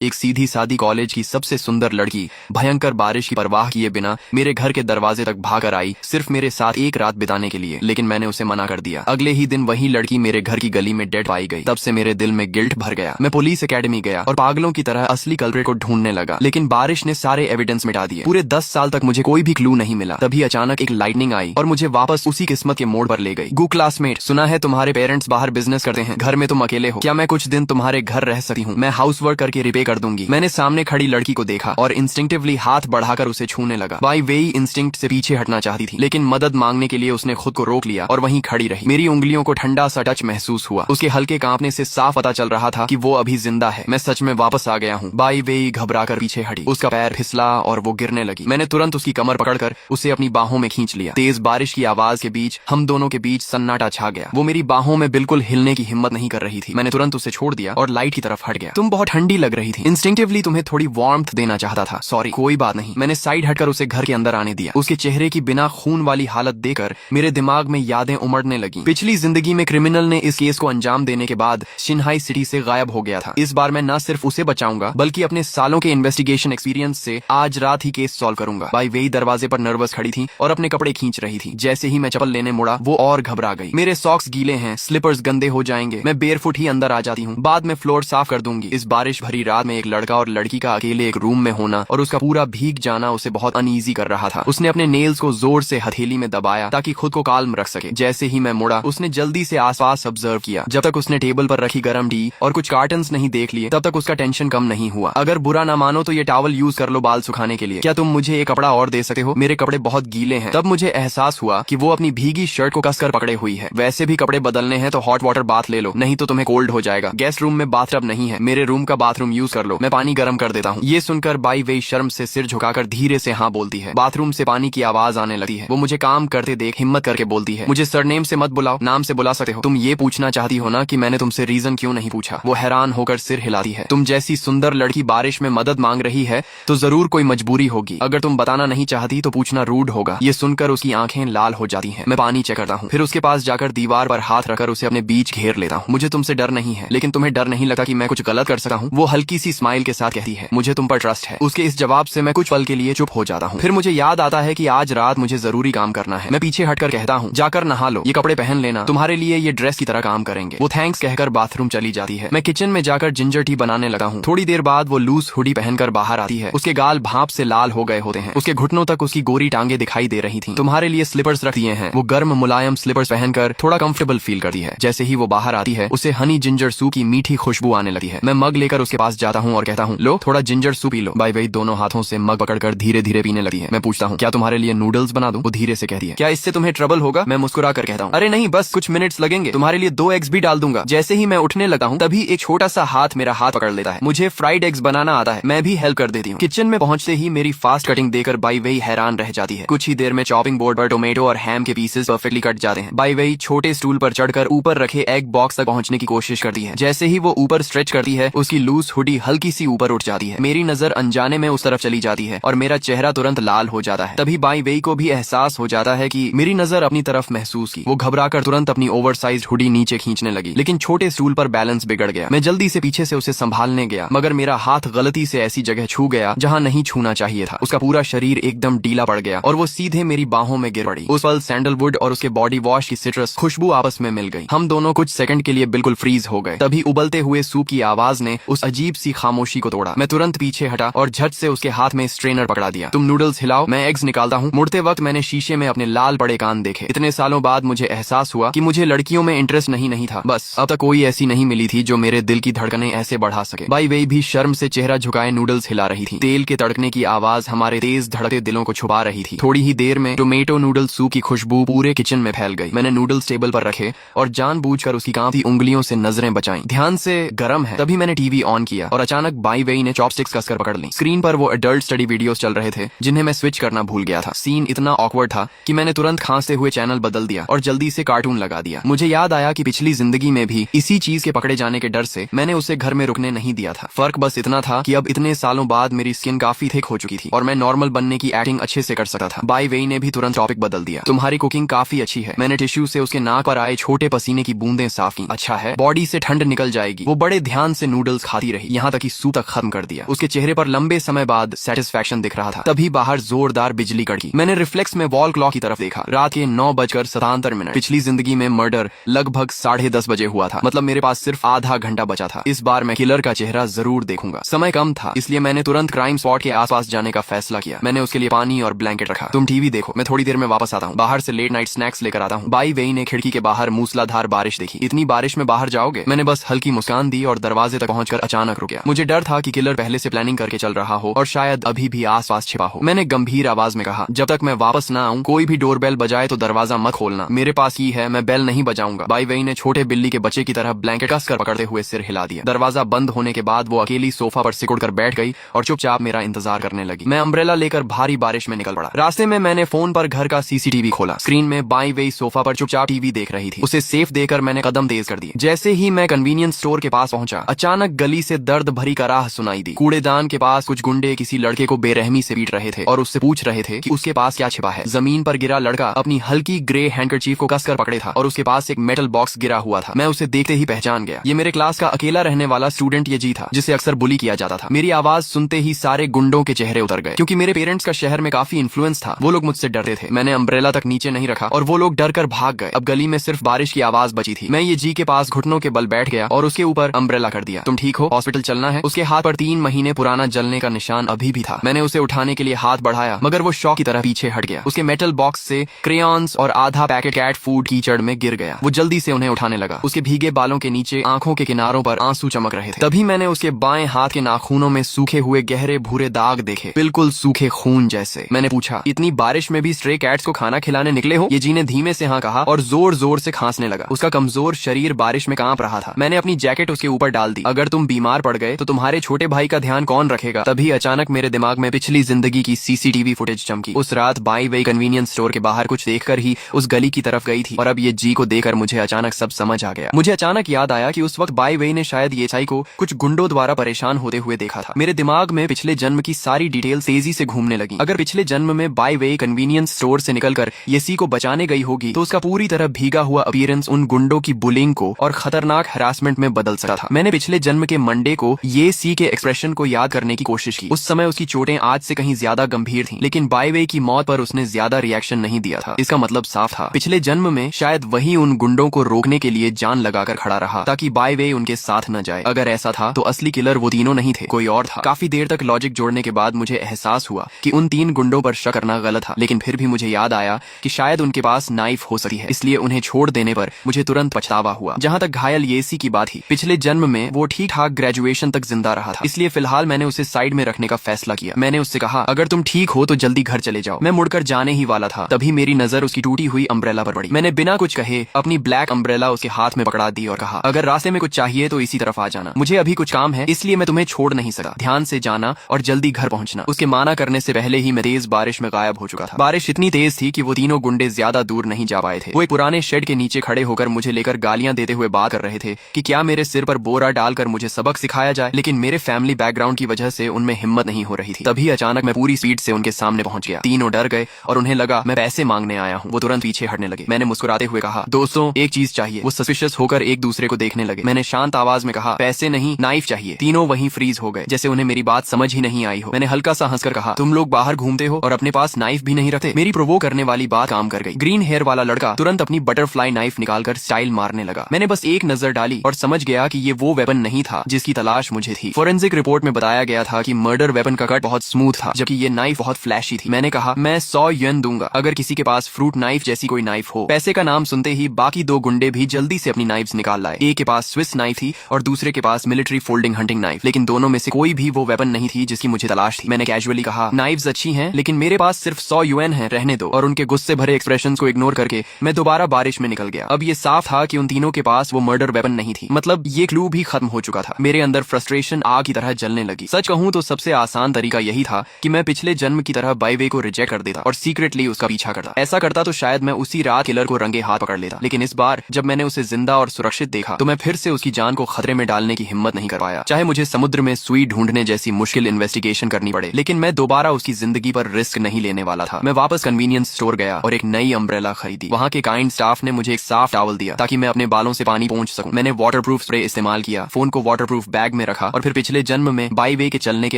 एक सीधी सादी कॉलेज की सबसे सुंदर लड़की भयंकर बारिश की परवाह किए बिना मेरे घर के दरवाजे तक भागकर आई, सिर्फ मेरे साथ एक रात बिताने के लिए। लेकिन मैंने उसे मना कर दिया। अगले ही दिन वही लड़की मेरे घर की गली में डेड पाई गई। तब से मेरे दिल में गिल्ट भर गया। मैं पुलिस एकेडमी गया और पागलों की तरह असली कल्प्रिट को ढूंढने लगा, लेकिन बारिश ने सारे एविडेंस मिटा दिए। पूरे 10 साल तक मुझे कोई भी क्लू नहीं मिला। तभी अचानक एक लाइटनिंग आई और मुझे वापस उसी किस्मत के मोड़ पर ले गई। गो क्लासमेट, सुना है तुम्हारे पेरेंट्स बाहर बिजनेस करते हैं, घर में तुम अकेले हो, क्या मैं कुछ दिन तुम्हारे घर रह सकती हूँ? मैं हाउस वर्क करके रिपे कर दूंगी। मैंने सामने खड़ी लड़की को देखा और इंस्टिंक्टिवली हाथ बढ़ाकर उसे छूने लगा। बाई वेई इंस्टिंक्ट से पीछे हटना चाहती थी, लेकिन मदद मांगने के लिए उसने खुद को रोक लिया और वहीं खड़ी रही। मेरी उंगलियों को ठंडा सा टच महसूस हुआ। उसके हल्के कांपने से साफ पता चल रहा था कि वो अभी जिंदा है। मैं सच में वापस आ गया हूँ। बाई वेई घबराकर पीछे हटी। उसका पैर फिसला और वो गिरने लगी। मैंने तुरंत उसकी कमर पकड़कर उसे अपनी बाहों में खींच लिया। तेज बारिश की आवाज के बीच हम दोनों के बीच सन्नाटा छा गया। वो मेरी बाहों में बिल्कुल हिलने की हिम्मत नहीं कर रही थी। मैंने तुरंत उसे छोड़ दिया और लाइट की तरफ हट गया। तुम बहुत ठंडी लग रही थी। इंस्टिंक्टिवली तुम्हें थोड़ी वार्मथ देना चाहता था। सॉरी, कोई बात नहीं। मैंने साइड हटकर उसे घर के अंदर आने दिया। उसके चेहरे की बिना खून वाली हालत देखकर मेरे दिमाग में यादें उमड़ने लगी। पिछली जिंदगी में क्रिमिनल ने इस केस को अंजाम देने के बाद शिन्हाई सिटी से गायब हो गया था। इस बार मैं न सिर्फ उसे बचाऊंगा बल्कि अपने सालों के इन्वेस्टिगेशन एक्सपीरियंस से आज रात ही केस सॉल्व करूंगा। बाई वेई दरवाजे पर नर्वस खड़ी थी और अपने कपड़े खींच रही थी। जैसे ही मैं चप्पल लेने मुड़ा वो और घबरा गई। मेरे सॉक्स गीले हैं, स्लीपर्स गंदे हो जाएंगे, मैं बेयरफुट ही अंदर आ जाती हूँ, बाद में फ्लोर साफ कर दूंगी। इस बारिश भरी रात में एक लड़का और लड़की का अकेले एक रूम में होना और उसका पूरा भीग जाना उसे बहुत अनईजी कर रहा था। उसने अपने नेल्स को जोर से हथेली में दबाया ताकि खुद को काल्म रख सके। जैसे ही मैं मुड़ा उसने जल्दी से आसपास ऑब्जर्व किया। जब तक उसने टेबल पर रखी गर्म टी और कुछ कार्टन्स नहीं देख लिए तब तक उसका टेंशन कम नहीं हुआ। अगर बुरा ना मानो तो ये टॉवल यूज कर लो बाल सुखाने के लिए। क्या तुम मुझे एक कपड़ा और दे सकते हो? मेरे कपड़े बहुत गीले हैं। तब मुझे एहसास हुआ कि वो अपनी भीगी शर्ट को कसकर पकड़े हुई है। वैसे भी कपड़े बदलने हैं तो हॉट वाटर बाथ ले लो, नहीं तो तुम्हें कोल्ड हो जाएगा। गेस्ट रूम में बाथटब नहीं है, मेरे रूम का बाथरूम यूज कर लो, मैं पानी गर्म कर देता हूँ। ये सुनकर बाई वेई शर्म से सिर झुकाकर धीरे से हाँ बोलती है। बाथरूम से पानी की आवाज आने लगती है। वो मुझे काम करते देख हिम्मत करके बोलती है, मुझे सरनेम से मत बुलाओ, नाम से बुला सकते हो। तुम ये पूछना चाहती हो ना कि मैंने तुमसे रीजन क्यों नहीं पूछा? वो हैरान होकर सिर हिलाती है। तुम जैसी सुंदर लड़की बारिश में मदद मांग रही है तो जरूर कोई मजबूरी होगी। अगर तुम बताना नहीं चाहती तो पूछना रूड होगा। ये सुनकर उसकी आंखें लाल हो जाती हैं। मैं पानी चेक करता हूँ, फिर उसके पास जाकर दीवार पर हाथ रखकर उसे अपने बीच घेर लेता हूँ। मुझे तुमसे डर नहीं है, लेकिन तुम्हें डर नहीं लगता कि मैं कुछ गलत कर सकता हूँ? वो हल्की सी स्माइल के साथ कहती है, मुझे तुम पर ट्रस्ट है। उसके इस जवाब से मैं कुछ पल के लिए चुप हो जाता हूँ। फिर मुझे याद आता है कि आज रात मुझे जरूरी काम करना है। मैं पीछे हटकर कहता हूँ, जाकर नहा लो, ये कपड़े पहन लेना, तुम्हारे लिए ये ड्रेस की तरह काम करेंगे। वो थैंक्स कहकर बाथरूम चली जाती है। मैं किचन में जाकर जिंजर टी बनाने लगा हूँ। थोड़ी देर बाद वो लूज हुडी पहनकर बाहर आती है। उसके गाल भाप से लाल हो गए होते हैं। उसके घुटनों तक उसकी गोरी टांगे दिखाई दे रही थी। तुम्हारे लिए स्लीपर्स रख दिए हैं। वो गर्म मुलायम स्लीपर्स पहनकर थोड़ा कंफर्टेबल फील करती है। जैसे ही वो बाहर आती है उसे हनी जिंजर सूप की मीठी खुशबू आने लगती है। मैं मग लेकर उसके पास जाता हूँ और कहता हूँ, लो थोड़ा ginger soup P low. By वेई दोनों हाथों से मग पकड़कर धीरे धीरे पीने लगती है। मैं पूछता हूँ, क्या तुम्हारे लिए नूडल्स बना दूं? वो धीरे से कहती है, क्या इससे तुम्हें ट्रबल होगा? मैं मुस्कुरा कर कहता हूँ, अरे नहीं, बस कुछ मिनट्स लगेंगे, तुम्हारे लिए 2 एग्स भी डाल दूंगा। जैसे ही मैं उठने लगा हूँ तभी एक छोटा सा हाथ मेरा हाथ पकड़ लेता है। मुझे फ्राइड एग्स बनाना आता है, मैं भी हेल्प कर देती हूँ। किचन में पहुंचते ही मेरी फास्ट कटिंग देकर बाई वेई हैरान रह जाती है। कुछ ही देर में चॉपिंग बोर्ड पर टोमेटो और हैम के पीसेस परफेक्टली कट जाते हैं। बाई वेई छोटे स्टूल पर चढ़कर ऊपर रखे एग बॉक्स तक पहुंचने की कोशिश करती है। जैसे ही वो ऊपर स्ट्रेच करती है उसकी लूज हुडी हल्की सी ऊपर उठ जाती है। मेरी नजर अनजाने में उस तरफ चली जाती है और मेरा चेहरा तुरंत लाल हो जाता है। तभी बाई वेई को भी एहसास हो जाता है कि मेरी नजर अपनी तरफ महसूस की। वो घबराकर तुरंत अपनी ओवरसाइज्ड हुडी नीचे खींचने लगी, लेकिन छोटे स्टूल पर बैलेंस बिगड़ गया। मैं जल्दी से पीछे से उसे संभालने गया, मगर मेरा हाथ गलती से ऐसी जगह छू गया जहां नहीं छूना चाहिए था। उसका पूरा शरीर एकदम ढीला पड़ गया और वो सीधे मेरी बाहों में गिर पड़ी। उस पल सैंडलवुड और उसके बॉडी वॉश की सिट्रस खुशबू आपस में मिल गई। हम दोनों कुछ सेकंड के लिए बिल्कुल फ्रीज हो गए। तभी उबलते हुए सूप की आवाज ने उस अजीब सी खामोशी को तोड़ा। मैं तुरंत पीछे हटा और झट से उसके हाथ में स्ट्रेनर पकड़ा दिया। तुम नूडल्स हिलाओ, मैं एग्स निकालता हूँ। मुड़ते वक्त मैंने शीशे में अपने लाल बड़े कान देखे। इतने सालों बाद मुझे एहसास हुआ कि मुझे लड़कियों में इंटरेस्ट नहीं था। बस अब तक कोई ऐसी नहीं मिली थी जो मेरे दिल की धड़कनें ऐसे बढ़ा सके। बाई वेई भी शर्म से चेहरा झुकाए नूडल्स हिला रही थी। तेल के तड़कने की आवाज हमारे तेज धड़कते दिलों को छुपा रही थी। थोड़ी ही देर में टोमेटो नूडल सूप की खुशबू पूरे किचन में फैल गई। मैंने नूडल्स टेबल पर रखे और जानबूझकर उसकी कांपती उंगलियों से नजरें बचाई। ध्यान से गर्म है। तभी मैंने टीवी ऑन किया और अचानक बाई वेई ने चॉपस्टिक्स कसकर पकड़ ली। स्क्रीन पर वो एडल्ट स्टडी वीडियोस चल रहे थे जिन्हें मैं स्विच करना भूल गया था। सीन इतना ऑकवर्ड था कि मैंने तुरंत खांसते हुए चैनल बदल दिया और जल्दी से कार्टून लगा दिया। मुझे याद आया कि पिछली जिंदगी में भी इसी चीज के पकड़े जाने के डर से मैंने उसे घर में रुकने नहीं दिया था। फर्क बस इतना था कि अब इतने सालों बाद मेरी स्किन काफी थिक हो चुकी थी और मैं नॉर्मल बनने की एक्टिंग अच्छे से कर सकता था। बाई वेई ने भी तुरंत टॉपिक बदल दिया। तुम्हारी कुकिंग काफी अच्छी है। मैंने टिश्यू से उसके नाक पर आए छोटे पसीने की बूंदें साफ की। अच्छा है, बॉडी से ठंड निकल जाएगी। वो बड़े ध्यान से नूडल्स खाती रही। यहाँ यहाँ तक कि सूप तक खत्म कर दिया। उसके चेहरे पर लंबे समय बाद सेटिस्फैक्शन दिख रहा था। तभी बाहर जोरदार बिजली कड़की। मैंने रिफ्लेक्स में वॉल क्लॉक की तरफ देखा। रात के 9:77। पिछली जिंदगी में मर्डर लगभग 10:30 बजे हुआ था। मतलब मेरे पास सिर्फ आधा घंटा बचा था। इस बार मैं किलर का चेहरा जरूर देखूंगा। समय कम था, इसलिए मैंने तुरंत क्राइम स्पॉट के आसपास जाने का फैसला किया। मैंने उसके लिए पानी और ब्लैंकेट रखा। तुम टीवी देखो, मैं थोड़ी देर में वापस आता हूँ। बाहर से लेट नाइट स्नैक्स लेकर आता हूँ। बाई वेई ने खिड़की के बाहर मूसलाधार बारिश देखी। इतनी बारिश में बाहर जाओगे? मैंने बस हल्की मुस्कान दी और दरवाजे तक पहुंचकर अचानक रुक गया। मुझे डर था कि किलर पहले से प्लानिंग करके चल रहा हो और शायद अभी भी आसपास छिपा हो। मैंने गंभीर आवाज में कहा, जब तक मैं वापस ना आऊं कोई भी डोरबेल बजाए तो दरवाजा मत खोलना। मेरे पास की है, मैं बेल नहीं बजाऊंगा। बाई वेई ने छोटे बिल्ली के बच्चे की तरह ब्लैंकेट कसकर पकड़ते हुए सिर हिला दिया। दरवाजा बंद होने के बाद वो अकेली सोफा पर सिकुड़ कर बैठ गई और चुपचाप मेरा इंतजार करने लगी। मैं अम्ब्रेला लेकर भारी बारिश में निकल पड़ा। रास्ते में मैंने फोन पर घर का सीसीटीवी खोला। स्क्रीन में बाई वेई सोफा पर चुपचाप टीवी देख रही थी। उसे सेफ देकर मैंने कदम तेज कर दिए। जैसे ही मैं कन्वीनियंस स्टोर के पास पहुंचा, अचानक गली से दर्द भरी कराह सुनाई दी। कूड़ेदान के पास कुछ गुंडे किसी लड़के को बेरहमी से पीट रहे थे और उससे पूछ रहे थे कि उसके पास क्या छिपा है। जमीन पर गिरा लड़का अपनी हल्की ग्रे हैंडकरचीफ को कसकर पकड़े था और उसके पास एक मेटल बॉक्स गिरा हुआ था। मैं उसे देखते ही पहचान गया। ये मेरे क्लास का अकेला रहने वाला स्टूडेंट ये जी था, जिसे अक्सर बुली किया जाता था। मेरी आवाज सुनते ही सारे गुंडों के चेहरे उतर गए। क्योंकि मेरे पेरेंट्स का शहर में काफी इन्फ्लुएंस था, वो लोग मुझसे डरते थे। मैंने अम्ब्रेला तक नीचे नहीं रखा और वो लोग डर कर भाग गए। अब गली में सिर्फ बारिश की आवाज बची थी। मैं ये जी के पास घुटनों के बल बैठ गया और उसके ऊपर अम्ब्रेला कर दिया। तुम ठीक हो? हॉस्पिटल चलना है? उसके हाथ पर 3 महीने पुराना जलने का निशान अभी भी था। मैंने उसे उठाने के लिए हाथ बढ़ाया, मगर वो शॉक की तरह पीछे हट गया। उसके मेटल बॉक्स से क्रेयॉन्स और आधा पैकेट कैट फूड कीचड़ में गिर गया। वो जल्दी से उन्हें उठाने लगा। उसके भीगे बालों के नीचे आंखों के किनारों पर आंसू चमक रहे थे। तभी मैंने उसके बाएं हाथ के नाखूनों में सूखे हुए गहरे भूरे दाग देखे, बिल्कुल सूखे खून जैसे। मैंने पूछा, इतनी बारिश में भी स्ट्रे कैट्स को खाना खिलाने निकले हो? ये जी ने धीमे से हाँ कहा और जोर जोर से खांसने लगा। उसका कमजोर शरीर बारिश में कांप रहा था। मैंने अपनी जैकेट उसके ऊपर डाल दी। अगर तुम बीमार पड़ गए तो तुम्हारे छोटे भाई का ध्यान कौन रखेगा? तभी अचानक मेरे दिमाग में पिछली जिंदगी की सीसीटीवी फुटेज चमकी। उस रात बाई वेई कन्वीनियंस स्टोर के बाहर कुछ देखकर ही उस गली की तरफ गई थी और अब ये जी को देखकर मुझे अचानक सब समझ आ गया। मुझे अचानक याद आया कि उस वक्त बाई वेई ने शायद ये चाई को कुछ गुंडों द्वारा परेशान होते हुए देखा था। मेरे दिमाग में पिछले जन्म की सारी डिटेल तेजी से घूमने लगी। अगर पिछले जन्म में बाई वेई कन्वीनियंस स्टोर से निकलकर ये सी को बचाने गई होगी तो उसका पूरी तरह भीगा हुआ अपीयरेंस उन गुंडों की बुलिंग को और खतरनाक हरासमेंट में बदल सकता था। मैंने पिछले जन्म के मंडे को ये सी के एक्सप्रेशन को याद करने की कोशिश की। उस समय उसकी चोटें आज से कहीं ज्यादा गंभीर थीं, लेकिन बाई वेई की मौत पर उसने ज्यादा रिएक्शन नहीं दिया था। इसका मतलब साफ था, पिछले जन्म में शायद वही उन गुंडों को रोकने के लिए जान लगाकर खड़ा रहा ताकि बाई वेई उनके साथ न जाए। अगर ऐसा था तो असली किलर वो तीनों नहीं थे, कोई और था। काफी देर तक लॉजिक जोड़ने के बाद मुझे एहसास हुआ कि उन 3 गुंडों पर शक करना गलत था, लेकिन फिर भी मुझे याद आया कि शायद उनके पास नाइफ हो सकती है। इसलिए उन्हें छोड़ देने पर मुझे तुरंत पछतावा हुआ। जहाँ तक घायल येसी की बात ही, पिछले जन्म में वो ठीक ठाक ग्रेजुएशन तक जिंदा रहा था, इसलिए फिलहाल मैंने उसे साइड में रखने का फैसला किया। मैंने उससे कहा, अगर तुम ठीक हो तो जल्दी घर चले जाओ। मैं मुड़कर जाने ही वाला था, तभी मेरी नजर उसकी टूटी हुई अम्ब्रेला पर पड़ी। मैंने बिना कुछ कहे अपनी ब्लैक अम्ब्रेला उसके हाथ में पकड़ा दी और कहा, अगर रास्ते में कुछ चाहिए तो इसी तरफ आ जाना। मुझे अभी कुछ काम है, इसलिए मैं तुम्हें छोड़ नहीं सका। ध्यान से जाना और जल्दी घर पहुंचना। उसके माना करने से पहले ही मैं तेज बारिश में गायब हो चुका था। बारिश इतनी तेज थी कि वो तीनों गुंडे ज्यादा दूर नहीं जा पाए थे। वो एक पुराने शेड के नीचे खड़े होकर मुझे लेकर गालियां देते हुए बात कर रहे थे कि क्या मेरे सिर पर बोरा डालकर मुझे सबक सिखाया जाए, लेकिन मेरे फैमिली बैकग्राउंड की वजह से उनमें हिम्मत नहीं हो रही थी। तभी अचानक मैं पूरी स्पीड से उनके सामने पहुंच गया। तीनों डर गए और उन्हें लगा मैं पैसे मांगने आया हूँ। वो तुरंत पीछे हटने लगे। मैंने मुस्कुराते हुए कहा, दोस्तों एक चीज चाहिए। वो सस्पिशियस होकर एक दूसरे को देखने लगे। मैंने शांत आवाज में कहा, पैसे नहीं, नाइफ चाहिए। तीनों वहीं फ्रीज हो गए, जैसे उन्हें मेरी बात समझ ही नहीं आई हो। मैंने हल्का सा हंसकर कहा, तुम लोग बाहर घूमते हो और अपने पास नाइफ भी नहीं रखते। मेरी प्रोवोक करने वाली बात काम कर गई। ग्रीन हेयर वाला लड़का तुरंत अपनी बटरफ्लाई नाइफ निकालकर स्टाइल मारने लगा। मैंने बस एक नजर डाली और समझ गया कि ये वो वेपन नहीं था जिसकी तलाश मुझे थी। फोरेंसिक रिपोर्ट में बताया गया था कि मर्डर वेपन का कट बहुत स्मूथ था, जबकि ये नाइफ बहुत फ्लैशी थी। मैंने कहा, मैं 100 युएन दूंगा अगर किसी के पास फ्रूट नाइफ जैसी कोई नाइफ हो। पैसे का नाम सुनते ही बाकी 2 गुंडे भी जल्दी से अपनी नाइफ्स निकाल लाए। एक के पास स्विस नाइफ थी और दूसरे के पास मिलिट्री फोल्डिंग हंटिंग नाइफ, लेकिन दोनों में से कोई भी वो वेपन नहीं थी जिसकी मुझे तलाश थी। मैंने कैजुअली कहा, नाइफ्स अच्छी हैं, लेकिन मेरे पास सिर्फ 100 युएन है, रहने दो। और उनके गुस्से भरे एक्सप्रेशंस को इग्नोर करके मैं दोबारा बारिश में निकल गया। अब ये साफ था कि उन तीनों के पास वो मर्डर वेपन नहीं थी, मतलब ये क्लू भी खत्म हो चुका था। मेरे अंदर फ्रस्ट्रेशन आग की तरह जलने लगी। सच कहूं तो सबसे आसान तरीका यही था कि मैं पिछले जन्म की तरह बाई वेई को रिजेक्ट कर देता और सीक्रेटली उसका पीछा करता। ऐसा करता तो शायद मैं उसी रात किलर को रंगे हाथ पकड़ लेता, लेकिन इस बार जब मैंने उसे जिंदा और सुरक्षित देखा तो मैं फिर से उसकी जान को खतरे में डालने की हिम्मत नहीं कर पाया, चाहे मुझे समुद्र में सुई ढूंढने जैसी मुश्किल इन्वेस्टिगेशन करनी पड़े। लेकिन मैं दोबारा उसकी जिंदगी पर रिस्क नहीं लेने वाला था। मैं वापस कन्वीनियंस स्टोर गया और एक नई अम्ब्रेला खरीदी। वहाँ के काइंड स्टाफ ने मुझे एक साफ टॉवल दिया ताकि मैं अपने बालों से पानी पोंछ सकूं। मैंने वाटरप्रूफ स्प्रे इस्तेमाल किया, फोन को वाटरप्रूफ बैग में रखा और फिर पिछले जन्म में बाईवे के चलने के